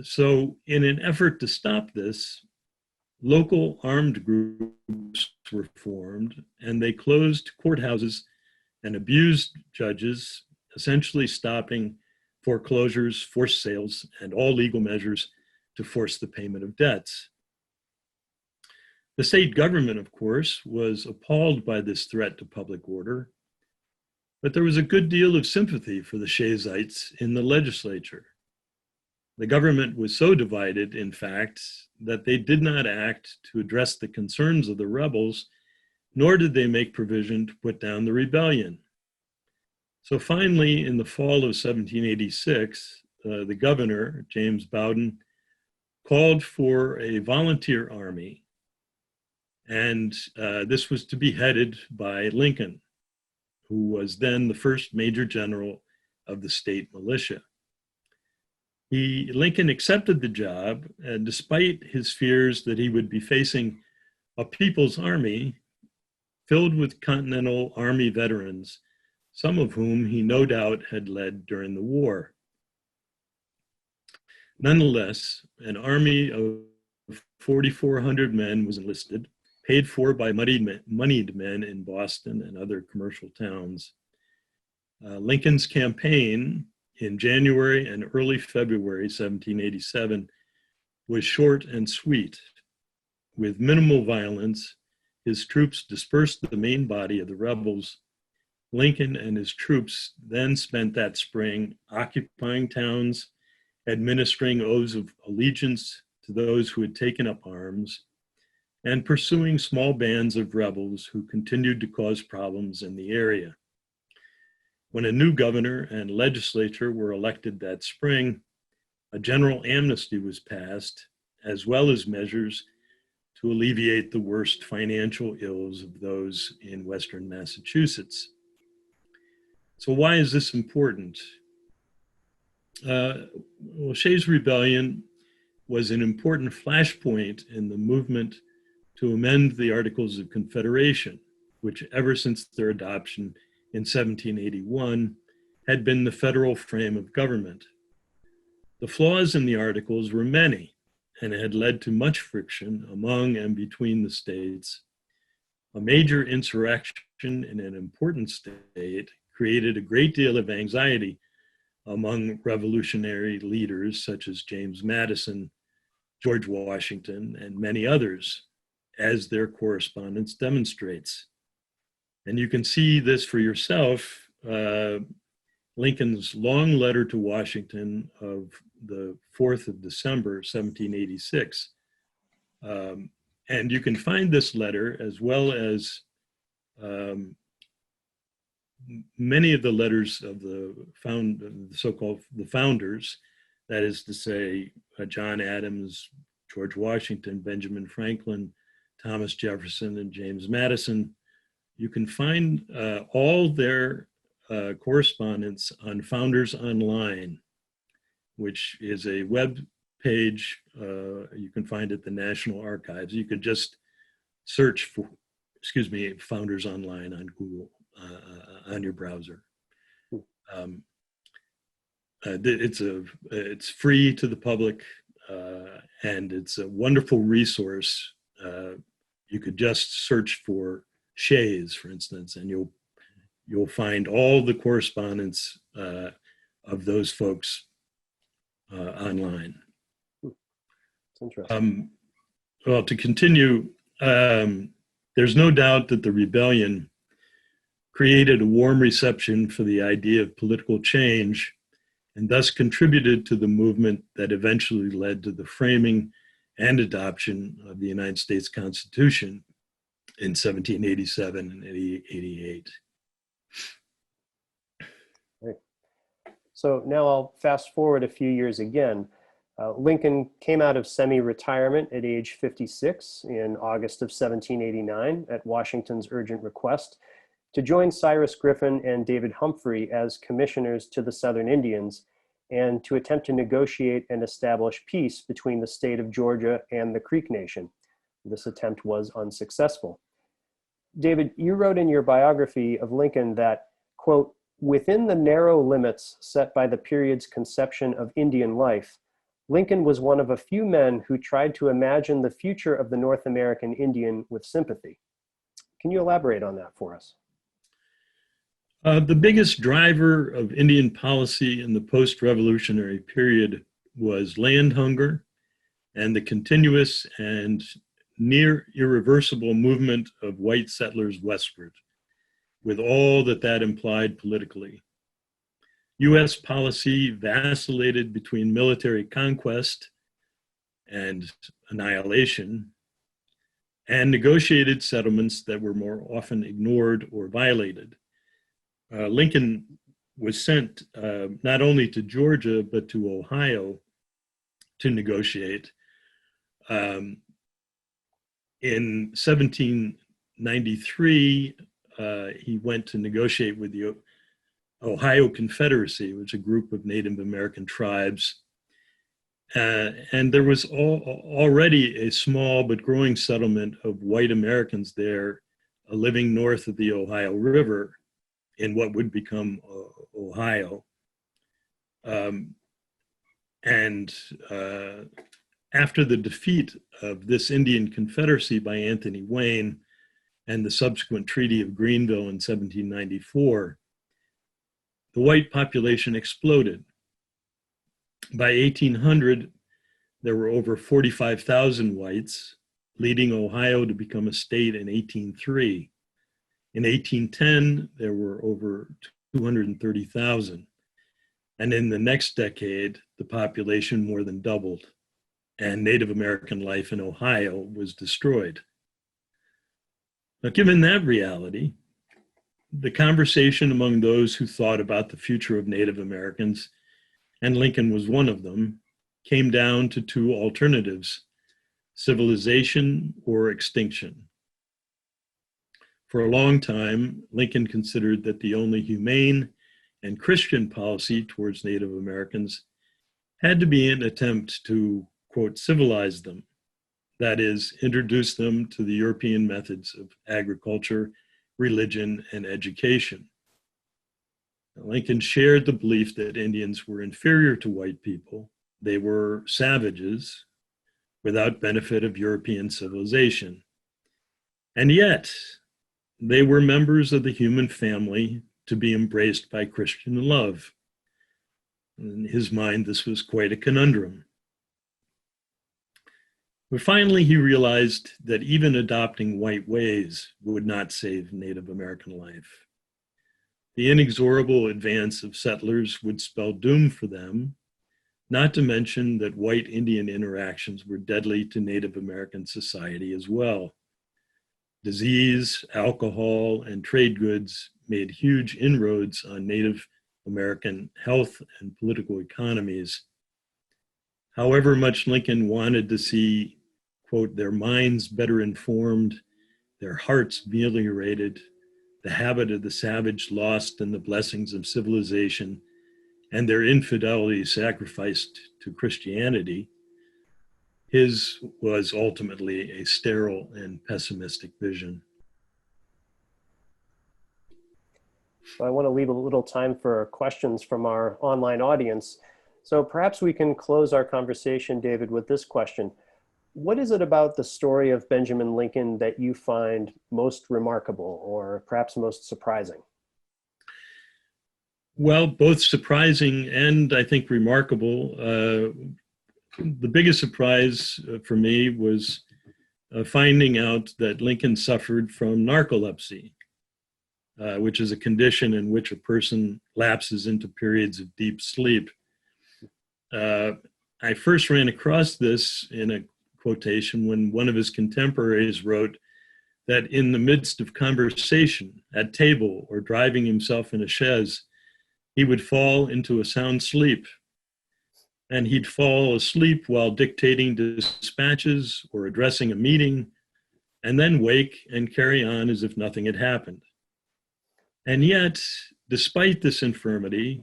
So in an effort to stop this, local armed groups were formed, and they closed courthouses and abused judges, essentially stopping foreclosures, forced sales, and all legal measures to force the payment of debts. The state government, of course, was appalled by this threat to public order, but there was a good deal of sympathy for the Shays'ites in the legislature. The government was so divided, in fact, that they did not act to address the concerns of the rebels, nor did they make provision to put down the rebellion. So finally, in the fall of 1786, the governor, James Bowden, called for a volunteer army, and this was to be headed by Lincoln, who was then the first major general of the state militia. Lincoln accepted the job, and despite his fears that he would be facing a people's army filled with Continental Army veterans, some of whom he no doubt had led during the war. Nonetheless, an army of 4,400 men was enlisted, paid for by moneyed men in Boston and other commercial towns. Lincoln's campaign in January and early February 1787 was short and sweet. With minimal violence, his troops dispersed the main body of the rebels. Lincoln and his troops then spent that spring occupying towns, administering oaths of allegiance to those who had taken up arms, and pursuing small bands of rebels who continued to cause problems in the area. When a new governor and legislature were elected that spring, a general amnesty was passed, as well as measures to alleviate the worst financial ills of those in Western Massachusetts. So why is this important? Well, Shays' Rebellion was an important flashpoint in the movement to amend the Articles of Confederation, which ever since their adoption in 1781 had been the federal frame of government. The flaws in the Articles were many and had led to much friction among and between the states. A major insurrection in an important state created a great deal of anxiety among revolutionary leaders such as James Madison, George Washington, and many others, as their correspondence demonstrates. And you can see this for yourself, Lincoln's long letter to Washington of the 4th of December, 1786. And you can find this letter as well as many of the letters of the so-called founders, that is to say, John Adams, George Washington, Benjamin Franklin, Thomas Jefferson, and James Madison. You can find all their correspondence on Founders Online, which is a web page. You can find at the National Archives. You could just search for, Founders Online on Google, on your browser. It's free to the public, and it's a wonderful resource. You could just search for Shays, for instance, and you'll find all the correspondence of those folks online. It's interesting. Well, to continue, there's no doubt that the rebellion created a warm reception for the idea of political change, and thus contributed to the movement that eventually led to the framing and adoption of the United States Constitution in 1787 and 88. Right. So now I'll fast forward a few years again. Lincoln came out of semi-retirement at age 56 in August of 1789 at Washington's urgent request to join Cyrus Griffin and David Humphrey as commissioners to the Southern Indians and to attempt to negotiate and establish peace between the state of Georgia and the Creek Nation. This attempt was unsuccessful. David, you wrote in your biography of Lincoln that, quote, "Within the narrow limits set by the period's conception of Indian life, Lincoln was one of a few men who tried to imagine the future of the North American Indian with sympathy." Can you elaborate on that for us? The biggest driver of Indian policy in the post-revolutionary period was land hunger and the continuous and near irreversible movement of white settlers westward, with all that that implied politically. U.S. policy vacillated between military conquest and annihilation and negotiated settlements that were more often ignored or violated. Lincoln was sent not only to Georgia, but to Ohio to negotiate. In 1793, he went to negotiate with the Ohio Confederacy, which is a group of Native American tribes. And there was already a small but growing settlement of white Americans there living north of the Ohio River in what would become Ohio. After the defeat of this Indian Confederacy by Anthony Wayne and the subsequent Treaty of Greenville in 1794, the white population exploded. By 1800, there were over 45,000 whites, leading Ohio to become a state in 1803. In 1810, there were over 230,000. And in the next decade, the population more than doubled, and Native American life in Ohio was destroyed. Now, given that reality, the conversation among those who thought about the future of Native Americans, and Lincoln was one of them, came down to two alternatives: civilization or extinction. For a long time, Lincoln considered that the only humane and Christian policy towards Native Americans had to be an attempt to, quote, civilize them. That is, introduce them to the European methods of agriculture, religion, and education. Lincoln shared the belief that Indians were inferior to white people. They were savages without benefit of European civilization. And yet, they were members of the human family to be embraced by Christian love. In his mind, this was quite a conundrum. But finally, he realized that even adopting white ways would not save Native American life. The inexorable advance of settlers would spell doom for them, not to mention that white Indian interactions were deadly to Native American society as well. Disease, alcohol, and trade goods made huge inroads on Native American health and political economies. However much Lincoln wanted to see, quote, their minds better informed, their hearts ameliorated, the habit of the savage lost in the blessings of civilization, and their infidelity sacrificed to Christianity, his was ultimately a sterile and pessimistic vision. So I want to leave a little time for questions from our online audience. So perhaps we can close our conversation, David, with this question. What is it about the story of Benjamin Lincoln that you find most remarkable or perhaps most surprising? Well, both surprising and I think remarkable. The biggest surprise for me was finding out that Lincoln suffered from narcolepsy, which is a condition in which a person lapses into periods of deep sleep. I first ran across this in a quotation when one of his contemporaries wrote that in the midst of conversation, at table, or driving himself in a chaise, he would fall into a sound sleep. and he'd fall asleep while dictating dispatches or addressing a meeting, and then wake and carry on as if nothing had happened. And yet, despite this infirmity,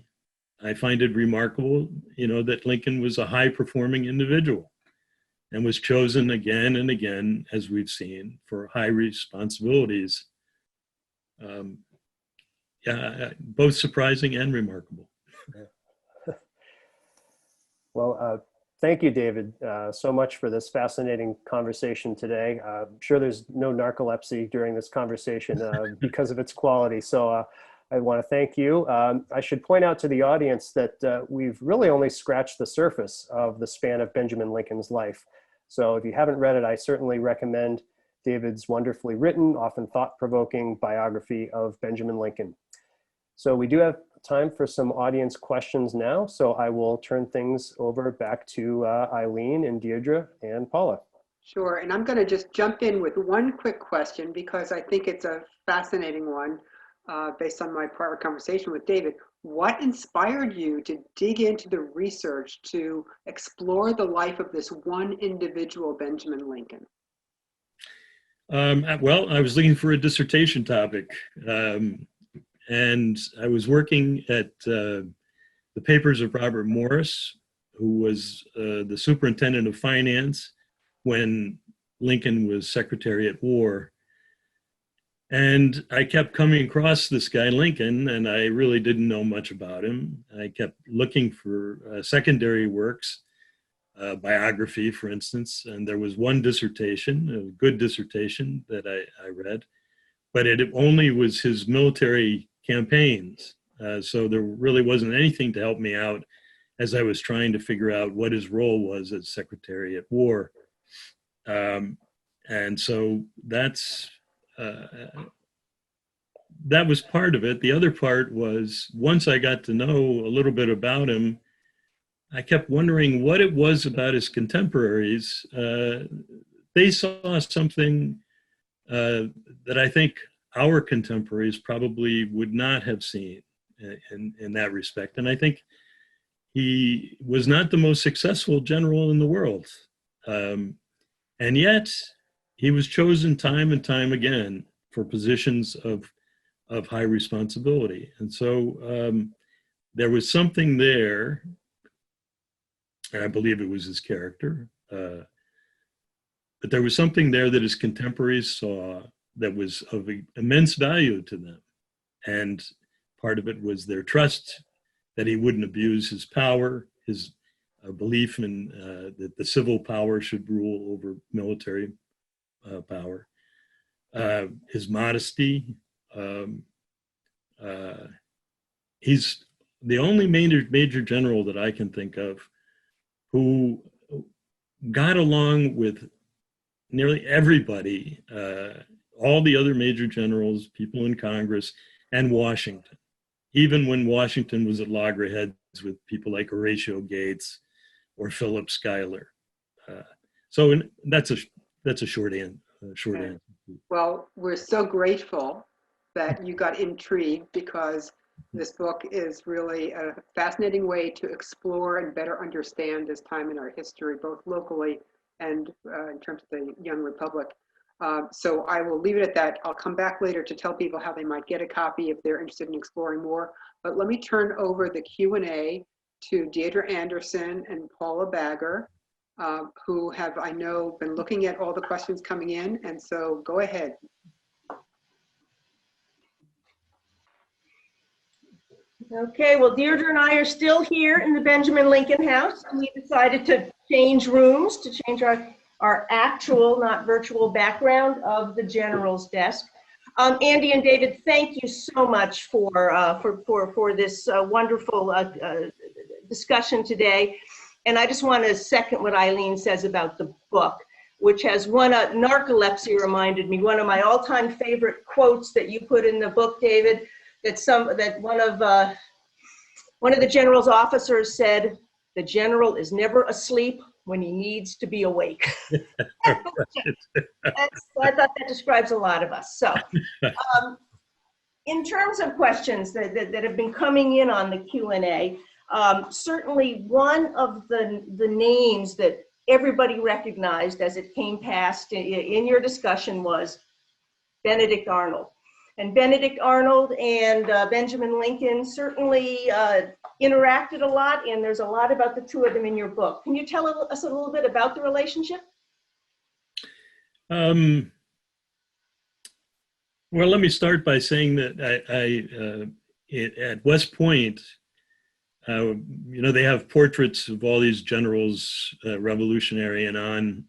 I find it remarkable, that Lincoln was a high-performing individual and was chosen again and again, as we've seen, for high responsibilities. Both surprising and remarkable. Well, thank you, David, so much for this fascinating conversation today. I'm sure there's no narcolepsy during this conversation because of its quality. So I want to thank you. I should point out to the audience that we've really only scratched the surface of the span of Benjamin Lincoln's life. So if you haven't read it, I certainly recommend David's wonderfully written, often thought-provoking biography of Benjamin Lincoln. So we do have time for some audience questions now. So I will turn things over back to Eileen and Deirdre and Paula. Sure, and I'm going to just jump in with one quick question because I think it's a fascinating one based on my prior conversation with David. What inspired you to dig into the research to explore the life of this one individual, Benjamin Lincoln? Well, I was looking for a dissertation topic, and I was working at the Papers of Robert Morris, who was the superintendent of finance when Lincoln was Secretary at War. And I kept coming across this guy, Lincoln, and I really didn't know much about him. I kept looking for secondary works, biography, for instance, and there was one dissertation, a good dissertation that I read, but it only was his military campaigns. So there really wasn't anything to help me out as I was trying to figure out what his role was as Secretary at War. And so that was part of it. The other part was, once I got to know a little bit about him, I kept wondering what it was about his contemporaries. They saw something that I think our contemporaries probably would not have seen in that respect. And I think he was not the most successful general in the world. And yet he was chosen time and time again for positions of high responsibility. And so there was something there, and I believe it was his character, but there was something there that his contemporaries saw that was of immense value to them. And part of it was their trust that he wouldn't abuse his power, his belief in that the civil power should rule over military power, his modesty. He's the only major general that I can think of who got along with nearly everybody, all the other major generals, people in Congress, and Washington, even when Washington was at loggerheads with people like Horatio Gates or Philip Schuyler. So that's a short answer. Well, we're so grateful that you got intrigued, because this book is really a fascinating way to explore and better understand this time in our history, both locally and in terms of the young republic. So I will leave it at that. I'll come back later to tell people how they might get a copy if they're interested in exploring more. But let me turn over the Q&A to Deirdre Anderson and Paula Bagger, who have, I know, been looking at all the questions coming in. And so go ahead. Okay, well, Deirdre and I are still here in the Benjamin Lincoln House, and we decided to change rooms, to change our actual, not virtual background of the general's desk. Andy and David, thank you so much for this wonderful discussion today. And I just want to second what Eileen says about the book, which has narcolepsy reminded me, one of my all-time favorite quotes that you put in the book, David, that one of the general's officers said, "The general is never asleep when he needs to be awake." I thought that describes a lot of us. So in terms of questions that have been coming in on the Q&A, Certainly one of the names that everybody recognized as it came past in your discussion was Benedict Arnold. And Benedict Arnold and Benjamin Lincoln certainly interacted a lot, and there's a lot about the two of them in your book. Can you tell us a little bit about the relationship? Well, let me start by saying that at West Point, they have portraits of all these generals, Revolutionary and on.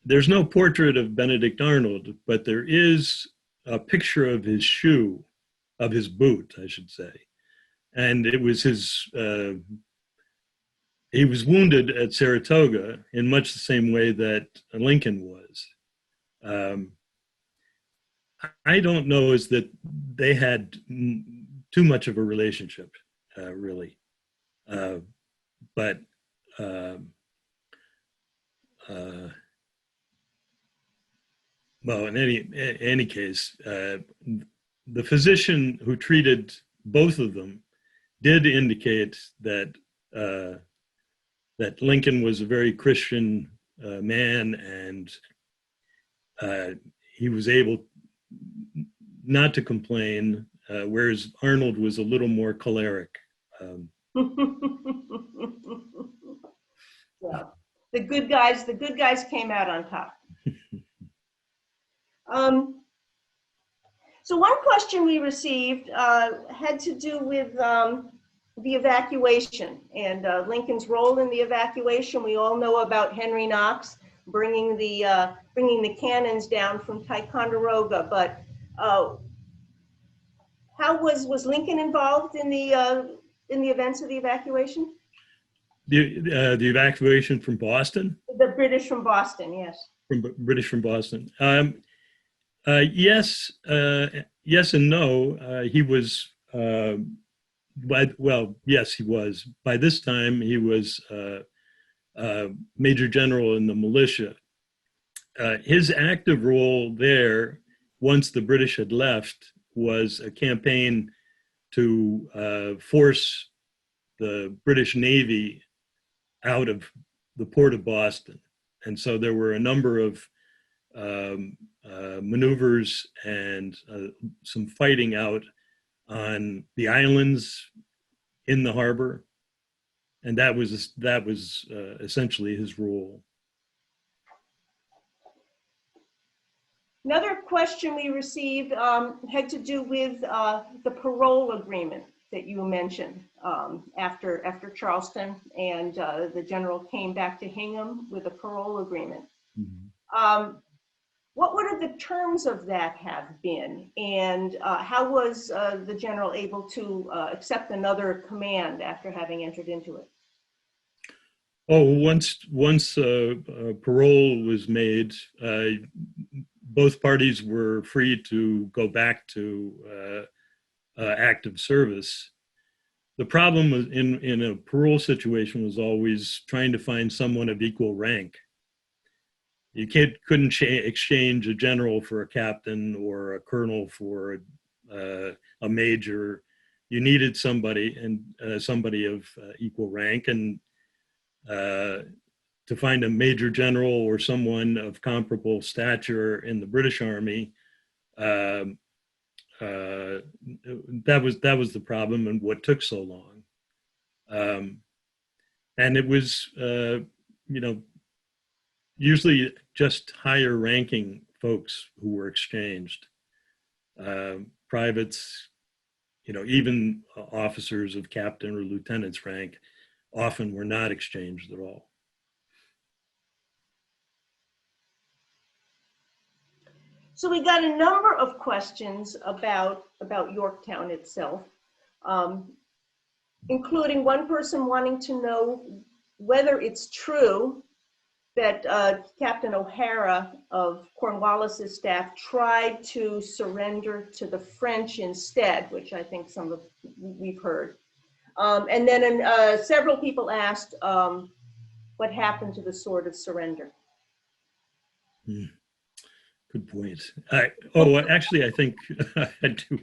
There's no portrait of Benedict Arnold, but there is a picture of his shoe, of his boot, I should say. And it was he was wounded at Saratoga in much the same way that Lincoln was. I don't know is that they had too much of a relationship, really. But well, in any case, the physician who treated both of them did indicate that that Lincoln was a very Christian man, and he was able not to complain, whereas Arnold was a little more choleric. Well, the good guys came out on top. So one question we received had to do with the evacuation and Lincoln's role in the evacuation. We all know about Henry Knox bringing the cannons down from Ticonderoga, but how was Lincoln involved in the events of the evacuation? The evacuation from Boston? The British from Boston, yes. British from Boston. Yes, yes and no. He was, yes, he was. By this time, he was Major General in the militia. His active role there, once the British had left, was a campaign to force the British Navy out of the port of Boston. And so there were a number of maneuvers and some fighting out on the islands in the harbor, and that was essentially his role. Another question we received had to do with the parole agreement that you mentioned after Charleston, and the general came back to Hingham with a parole agreement. Mm-hmm. What would the terms of that have been, and how was the general able to accept another command after having entered into it? Oh, once parole was made, both parties were free to go back to active service. The problem in a parole situation was always trying to find someone of equal rank. You couldn't exchange a general for a captain or a colonel for a major. You needed somebody of equal rank, and to find a major general or someone of comparable stature in the British Army, that was the problem, and what took so long. And it was, usually just higher ranking folks who were exchanged. Privates, even officers of captain or lieutenant's rank often were not exchanged at all. So we got a number of questions about Yorktown itself, including one person wanting to know whether it's true that Captain O'Hara of Cornwallis's staff tried to surrender to the French instead, which I think we've heard. And then several people asked what happened to the Sword of Surrender. Good point. Actually, I think I had to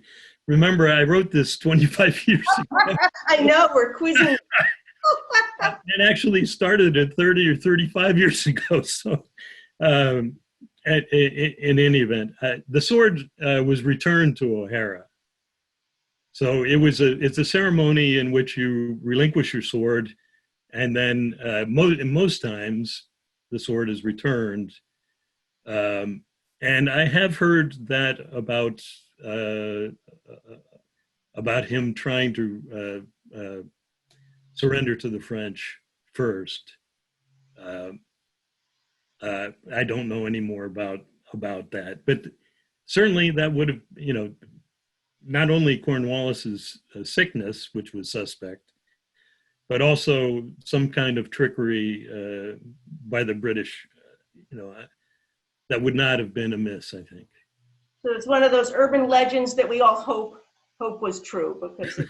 remember I wrote this 25 years ago. I know, we're quizzing. It actually started at 30 or 35 years ago. So, in any event, the sword was returned to O'Hara. So it's a ceremony in which you relinquish your sword, and then most times the sword is returned. And I have heard that about him trying to surrender to the French first. I don't know any more about that, but certainly that would have, not only Cornwallis's sickness, which was suspect, but also some kind of trickery by the British, that would not have been amiss, I think. So it's one of those urban legends that we all hope was true, because it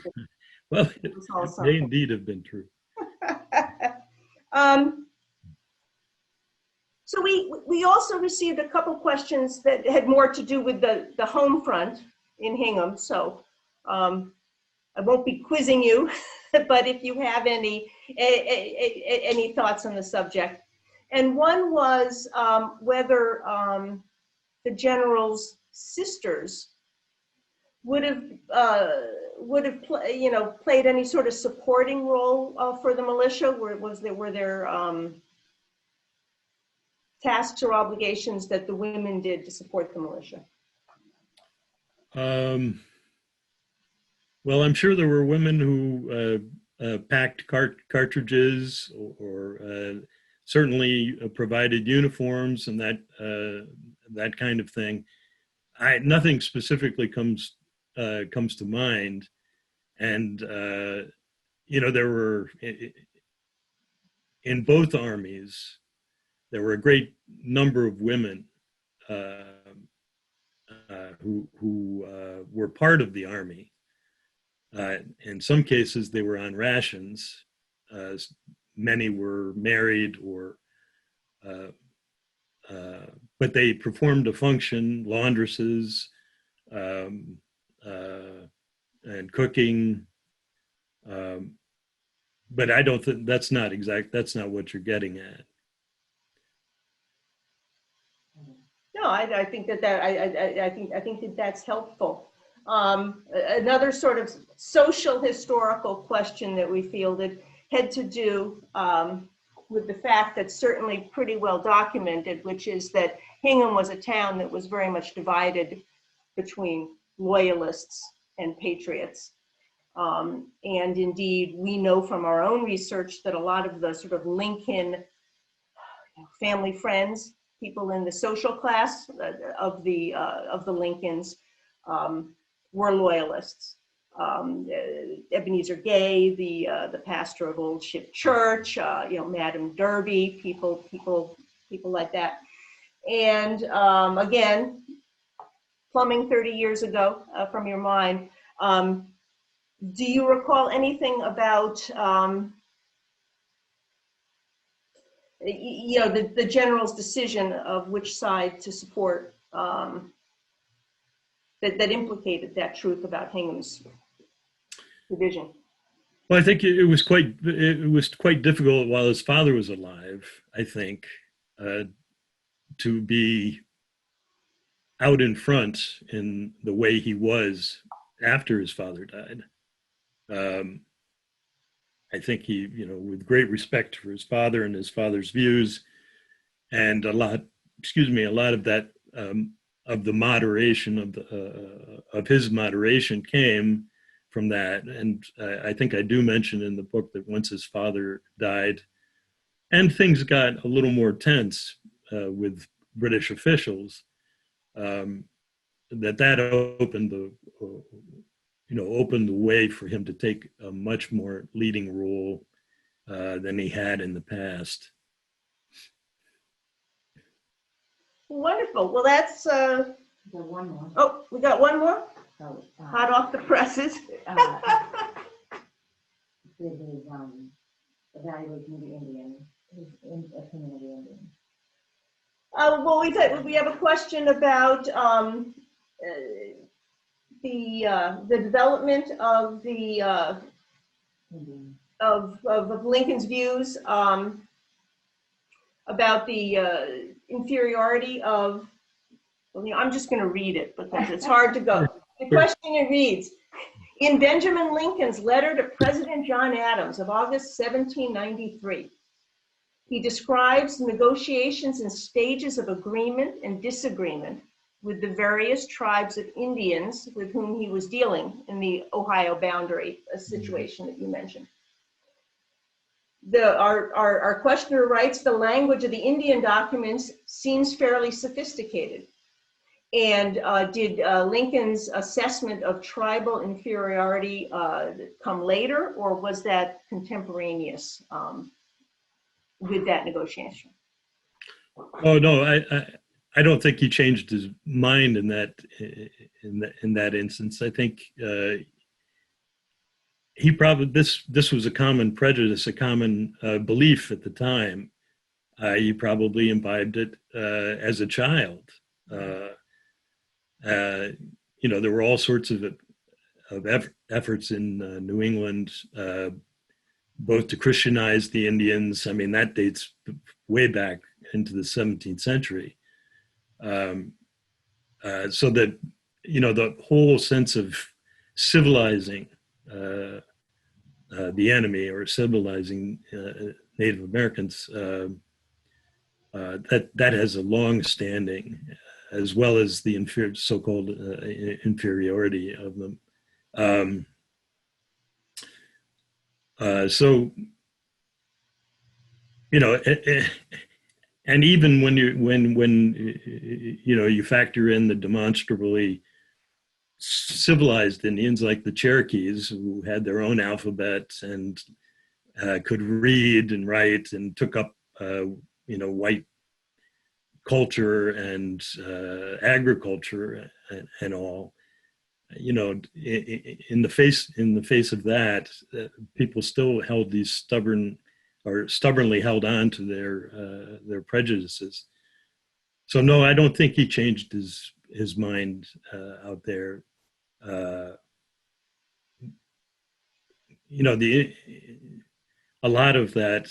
Well, was all it may something. indeed have been true. So we also received a couple questions that had more to do with the home front in Hingham. So I won't be quizzing you, but if you have any thoughts on the subject. And one was whether the general's sisters would have played any sort of supporting role for the militia. Were there tasks or obligations that the women did to support the militia? Well, I'm sure there were women who packed cartridges or certainly provided uniforms and that kind of thing. Nothing specifically comes to mind, and there were in both armies there were a great number of women who were part of the army. In some cases, they were on rations. Many were married, but they performed a function: laundresses and cooking. But I don't think that's not what you're getting at. No, I think I think that that's helpful. Another sort of social historical question that we fielded had to do with the fact that's certainly pretty well documented, which is that Hingham was a town that was very much divided between loyalists and patriots. And indeed, we know from our own research that a lot of the sort of Lincoln family friends, people in the social class of the Lincolns, were loyalists. Ebenezer Gay, the pastor of Old Ship Church, Madam Derby, people like that. And again, plumbing 30 years ago from your mind, do you recall anything about the general's decision of which side to support that implicated that truth about Hingham's division? Well, I think it was quite difficult while his father was alive, I think, to be out in front in the way he was after his father died. I think he, with great respect for his father and his father's views, and a lot of that of the moderation of his moderation came from that. And I think I do mention in the book that once his father died, and things got a little more tense with British officials, that opened the way for him to take a much more leading role than he had in the past. Wonderful. Well, that's One more. oh, we got one more. So, Hot off the presses. His evaluation of the Indian, his opinion of the Indian. Well, we have a question about the development of the of Lincoln's views about the inferiority of. Well, I'm just going to read it because it's hard to go. The question reads: in Benjamin Lincoln's letter to President John Adams of August 1793, he describes negotiations and stages of agreement and disagreement with the various tribes of Indians with whom he was dealing in the Ohio boundary situation that you mentioned. Our questioner writes, the language of the Indian documents seems fairly sophisticated. And did Lincoln's assessment of tribal inferiority come later, or was that contemporaneous with that negotiation? Oh no, I don't think he changed his mind in that instance. I think he probably this was a common prejudice, a common belief at the time. He probably imbibed it as a child. You know, there were all sorts of efforts in New England, both to Christianize the Indians. I mean, that dates way back into the 17th century. So that, you know, the whole sense of civilizing the enemy or civilizing Native Americans, that has a long standing, as well as the so-called inferiority of them. So, you know, and even when you know, you factor in the demonstrably civilized Indians like the Cherokees, who had their own alphabet and could read and write and took up, you know, white culture and agriculture and all, you know, in the face of that, people still held these stubbornly held on to their prejudices. So no, I don't think he changed his mind out there. You know, a lot of the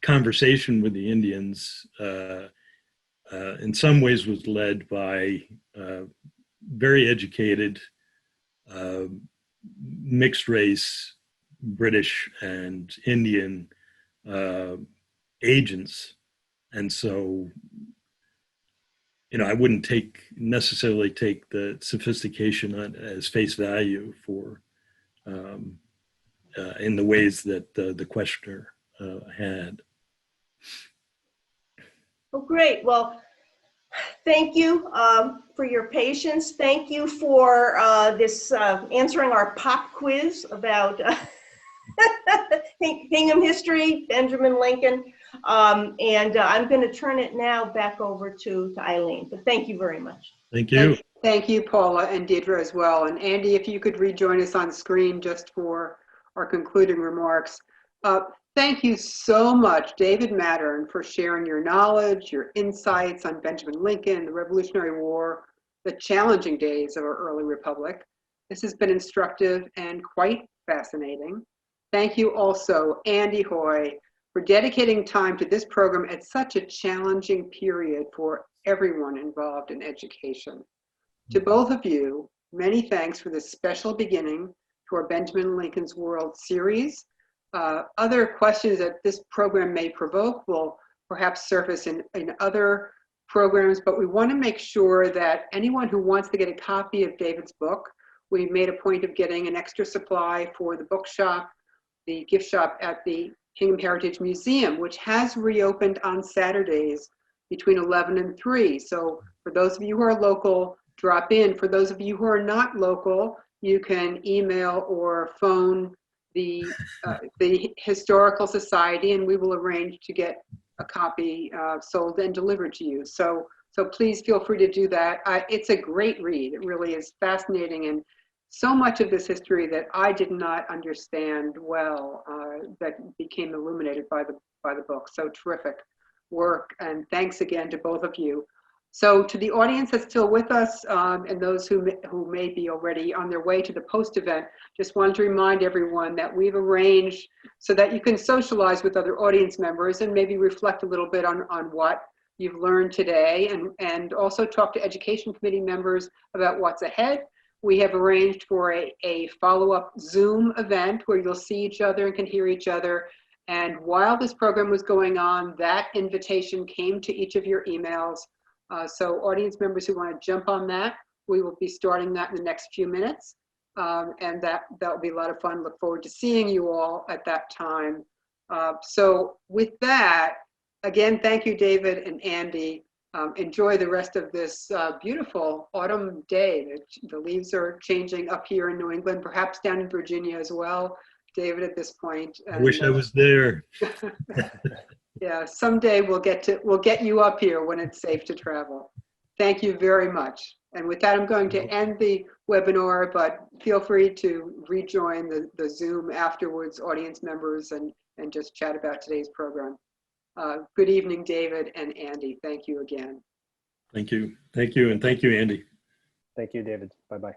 conversation with the Indians in some ways was led by very educated, mixed race British and Indian agents. And so, you know, I wouldn't necessarily take the sophistication as face value for in the ways that the questioner had. Oh, great. Well, thank you for your patience. Thank you for this answering our pop quiz about Hingham history, Benjamin Lincoln. And I'm going to turn it now back over to Eileen. But thank you very much. Thank you. Thank you, Paula and Deidre as well. And Andy, if you could rejoin us on screen just for our concluding remarks. Thank you so much, David Mattern, for sharing your knowledge, your insights on Benjamin Lincoln, the Revolutionary War, the challenging days of our early republic. This has been instructive and quite fascinating. Thank you also, Andy Hoey, for dedicating time to this program at such a challenging period for everyone involved in education. To both of you, many thanks for this special beginning to our Benjamin Lincoln's World series. Other questions that this program may provoke will perhaps surface in other programs, but we want to make sure that anyone who wants to get a copy of David's book, we made a point of getting an extra supply for the bookshop, the gift shop at the Hingham Heritage Museum, which has reopened on Saturdays between 11 and 3. So for those of you who are local, drop in. For those of you who are not local, you can email or phone the Historical Society, and we will arrange to get a copy sold and delivered to you. So please feel free to do that. It's a great read. It really is fascinating, and so much of this history that I did not understand well, that became illuminated by the book. So terrific work, and thanks again to both of you. So to the audience that's still with us, and those who may be already on their way to the post-event, just wanted to remind everyone that we've arranged so that you can socialize with other audience members and maybe reflect a little bit on what you've learned today, and also talk to education committee members about what's ahead. We have arranged for a follow-up Zoom event where you'll see each other and can hear each other. And while this program was going on, that invitation came to each of your emails. So audience members who want to jump on that, we will be starting that in the next few minutes. And that will be a lot of fun. Look forward to seeing you all at that time. So with that, again, thank you, David and Andy. Enjoy the rest of this beautiful autumn day. The leaves are changing up here in New England, perhaps down in Virginia as well, David, at this point. I wish I was there. Yeah, someday we'll get you up here when it's safe to travel. Thank you very much. And with that, I'm going to end the webinar, but feel free to rejoin the Zoom afterwards, audience members, and just chat about today's program. Good evening, David and Andy. Thank you again. Thank you. Thank you. And thank you, Andy. Thank you, David. Bye-bye.